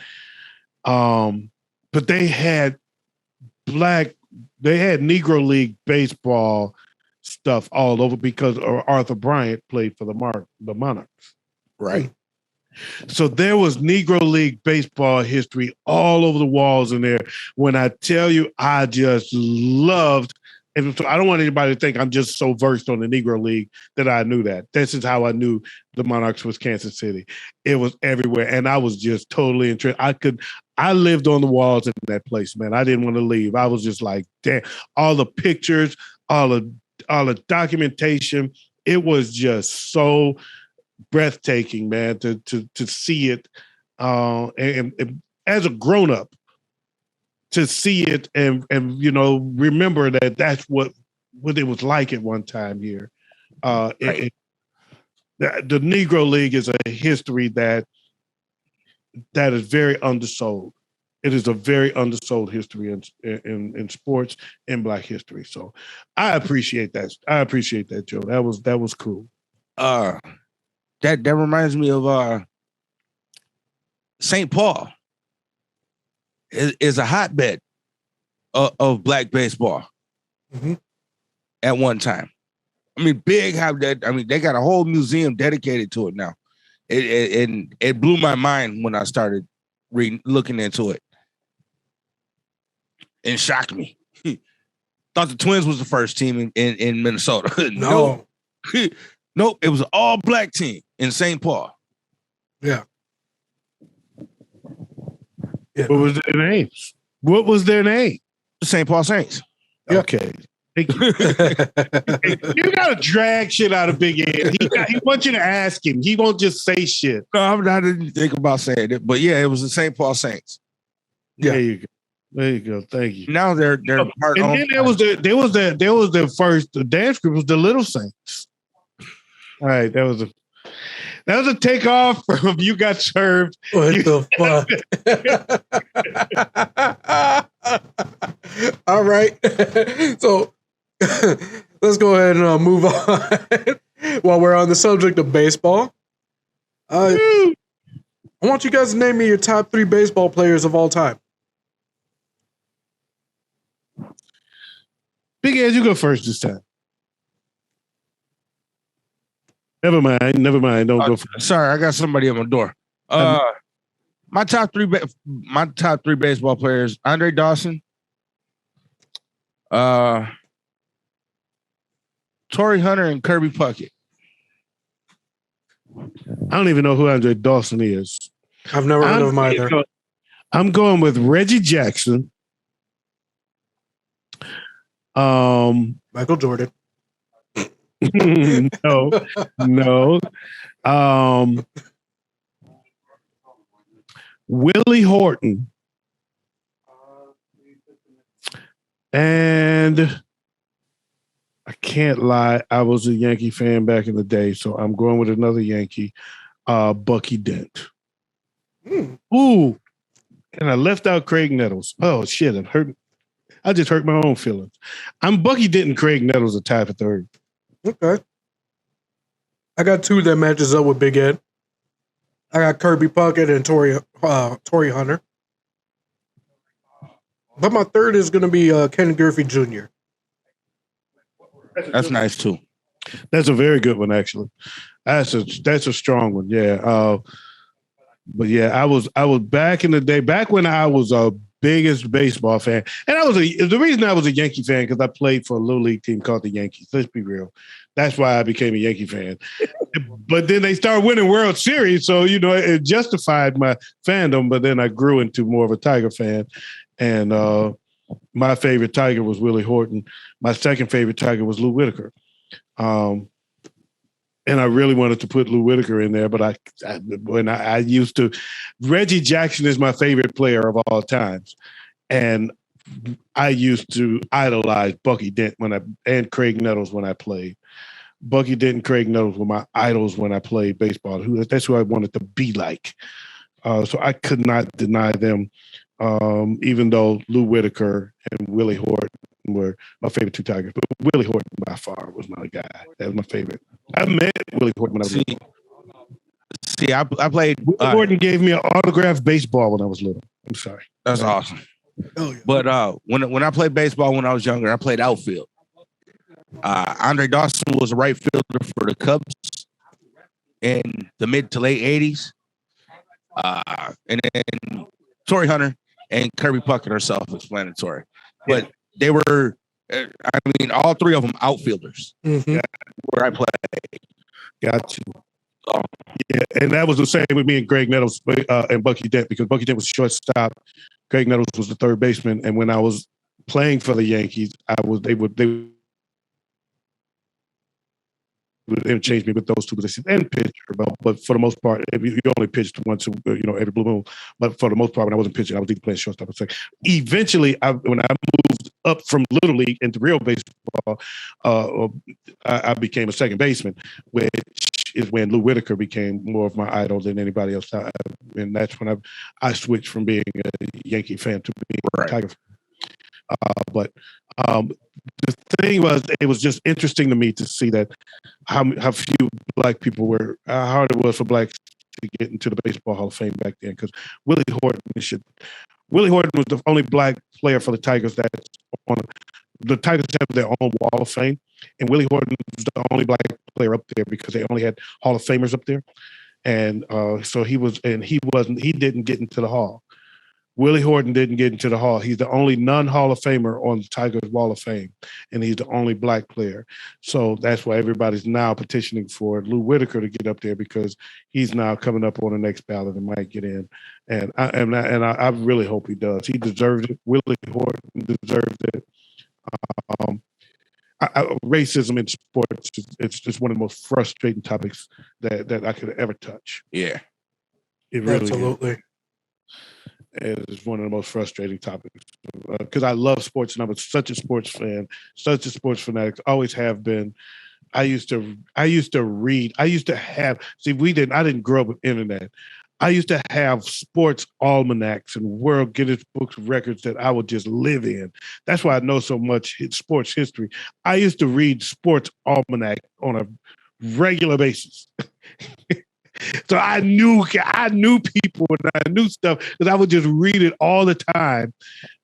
But they had Negro League baseball stuff all over because Arthur Bryant played for the Monarchs. Right. So there was Negro League baseball history all over the walls in there. When I tell you, I just loved, and so I don't want anybody to think I'm just so versed on the Negro League that I knew that. This is how I knew the Monarchs was Kansas City. It was everywhere, and I was just totally interested. I lived on the walls in that place, man. I didn't want to leave. I was just like, damn, all the pictures, all the documentation. It was just so breathtaking, man, to see it, and as a grown up, to see it and remember that that's what it was like at one time here. Right. The Negro League is a history that is very undersold. It is a very undersold history in sports and Black history. So I appreciate that. Joe. That was cool. That reminds me of St. Paul is a hotbed of Black baseball at one time. I mean, big hotbed. I mean, they got a whole museum dedicated to it now. it blew my mind when I started looking into it. It shocked me. Thought the Twins was the first team in Minnesota. No. Nope. It was an all-black team in St. Paul. Yeah. What was their names? What was their name? The St. Paul Saints. Yeah. Okay. Thank you. You gotta drag shit out of Big Ed. He wants you to ask him. He won't just say shit. No, I didn't think about saying it, but yeah, it was the St. Paul Saints. Yeah. There you go. There you go. Thank you. Now they're part And then there was the first the dance group was the Little Saints. All right, that was a takeoff from You Got Served. What the fuck? All right. So let's go ahead and move on. While we're on the subject of baseball, I want you guys to name me your top 3 baseball players of all time. Big Ed, you go first this time. Never mind. Don't go first. Sorry, I got somebody at my door. My top three baseball players: Andre Dawson, Torrey Hunter, and Kirby Puckett. I don't even know who Andre Dawson is. I've never heard of him either. I'm going with Reggie Jackson. Michael Jordan. No. Willie Horton. And I can't lie, I was a Yankee fan back in the day, so I'm going with another Yankee, Bucky Dent. Ooh. And I left out Craig Nettles. Oh, shit, I just hurt my own feelings. I'm Bucky Dent and Craig Nettles are tied for third. Okay. I got 2 that matches up with Big Ed. I got Kirby Puckett and Torrey Hunter. But my third is going to be Ken Griffey Jr. That's nice too. That's a very good one, actually. That's a strong one. Yeah. But yeah, I was back in the day, back when I was a biggest baseball fan, and the reason I was a Yankee fan because I played for a little league team called the Yankees. Let's be real. That's why I became a Yankee fan. But then they started winning World Series, so it justified my fandom. But then I grew into more of a Tiger fan, and my favorite Tiger was Willie Horton. My second favorite Tiger was Lou Whitaker. And I really wanted to put Lou Whitaker in there, but I used to. Reggie Jackson is my favorite player of all times, and I used to idolize Bucky Dent and Craig Nettles when I played. Bucky Dent and Craig Nettles were my idols when I played baseball. That's who I wanted to be like. So I could not deny them, even though Lou Whitaker and Willie Horton were my favorite 2 Tigers. But Willie Horton by far was my guy. That was my favorite. I met Willie Horton when I was little. See, I played. Willie Horton gave me an autographed baseball when I was little. I'm sorry. That's awesome. Oh, yeah. But when I played baseball when I was younger, I played outfield. Andre Dawson was a right fielder for the Cubs in the mid to late 80s. And then Torrey Hunter and Kirby Puckett are self-explanatory. But they were, all 3 of them outfielders where I played. Got you. Yeah, and that was the same with me and Craig Nettles and Bucky Dent, because Bucky Dent was shortstop. Craig Nettles was the third baseman. And when I was playing for the Yankees, they would interchange me with those 2 positions and pitcher. But for the most part, you only pitched once, every blue moon. But for the most part, when I wasn't pitching, I was either playing shortstop or second. Eventually, when I moved up from Little League into real baseball, I became a second baseman, which is when Lou Whitaker became more of my idol than anybody else. And that's when I switched from being a Yankee fan to being a Tiger fan. But the thing was, it was just interesting to me to see that how few black people were, how hard it was for blacks to get into the Baseball Hall of Fame back then. Because Willie Horton was the only black player for the Tigers that's on the Tigers have their own Wall of Fame, and Willie Horton was the only black player up there because they only had Hall of Famers up there. and so he didn't get into the Hall. Willie Horton didn't get into the Hall. He's the only non-Hall of Famer on the Tigers Wall of Fame, and he's the only black player. So that's why everybody's now petitioning for Lou Whitaker to get up there, because he's now coming up on the next ballot and might get in. And I really hope he does. He deserves it. Willie Horton deserves it. Racism in sports it's just one of the most frustrating topics that I could ever touch. Yeah, it really absolutely. It's one of the most frustrating topics because I love sports and I'm such a sports fan, such a sports fanatic. Always have been. I used to read. I didn't grow up with internet. I used to have sports almanacs and World Guinness Books of Records that I would just live in. That's why I know so much sports history. I used to read sports almanac on a regular basis. So I knew people and I knew stuff because I would just read it all the time.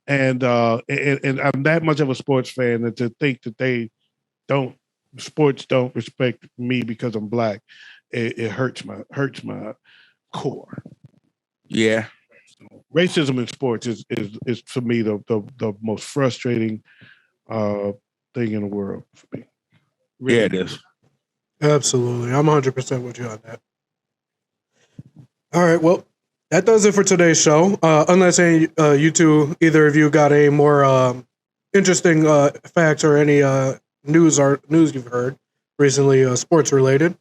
And I'm that much of a sports fan that to think that sports don't respect me because I'm black, it hurts my core. Yeah. Racism in sports is for me the most frustrating thing in the world for me. Really. Yeah, it is. Absolutely. I'm 100% with you on that. All right, well, that does it for today's show. Unless either of you got a more interesting facts or any news you've heard recently, sports related.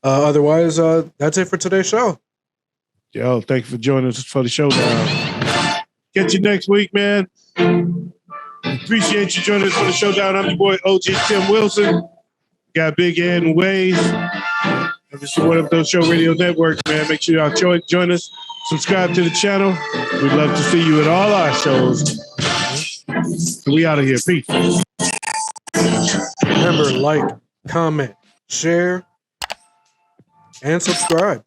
Otherwise, that's it for today's show. Yo, thank you for joining us for the Showdown. Catch you next week, man. Appreciate you joining us for the Showdown. I'm your boy OG Tim Wilson. Got Big Ed and Wayz. This is one of those Show Radio Network, man. Make sure y'all join us. Subscribe to the channel. We'd love to see you at all our shows. We out of here. Peace. Remember, like, comment, share, and subscribe.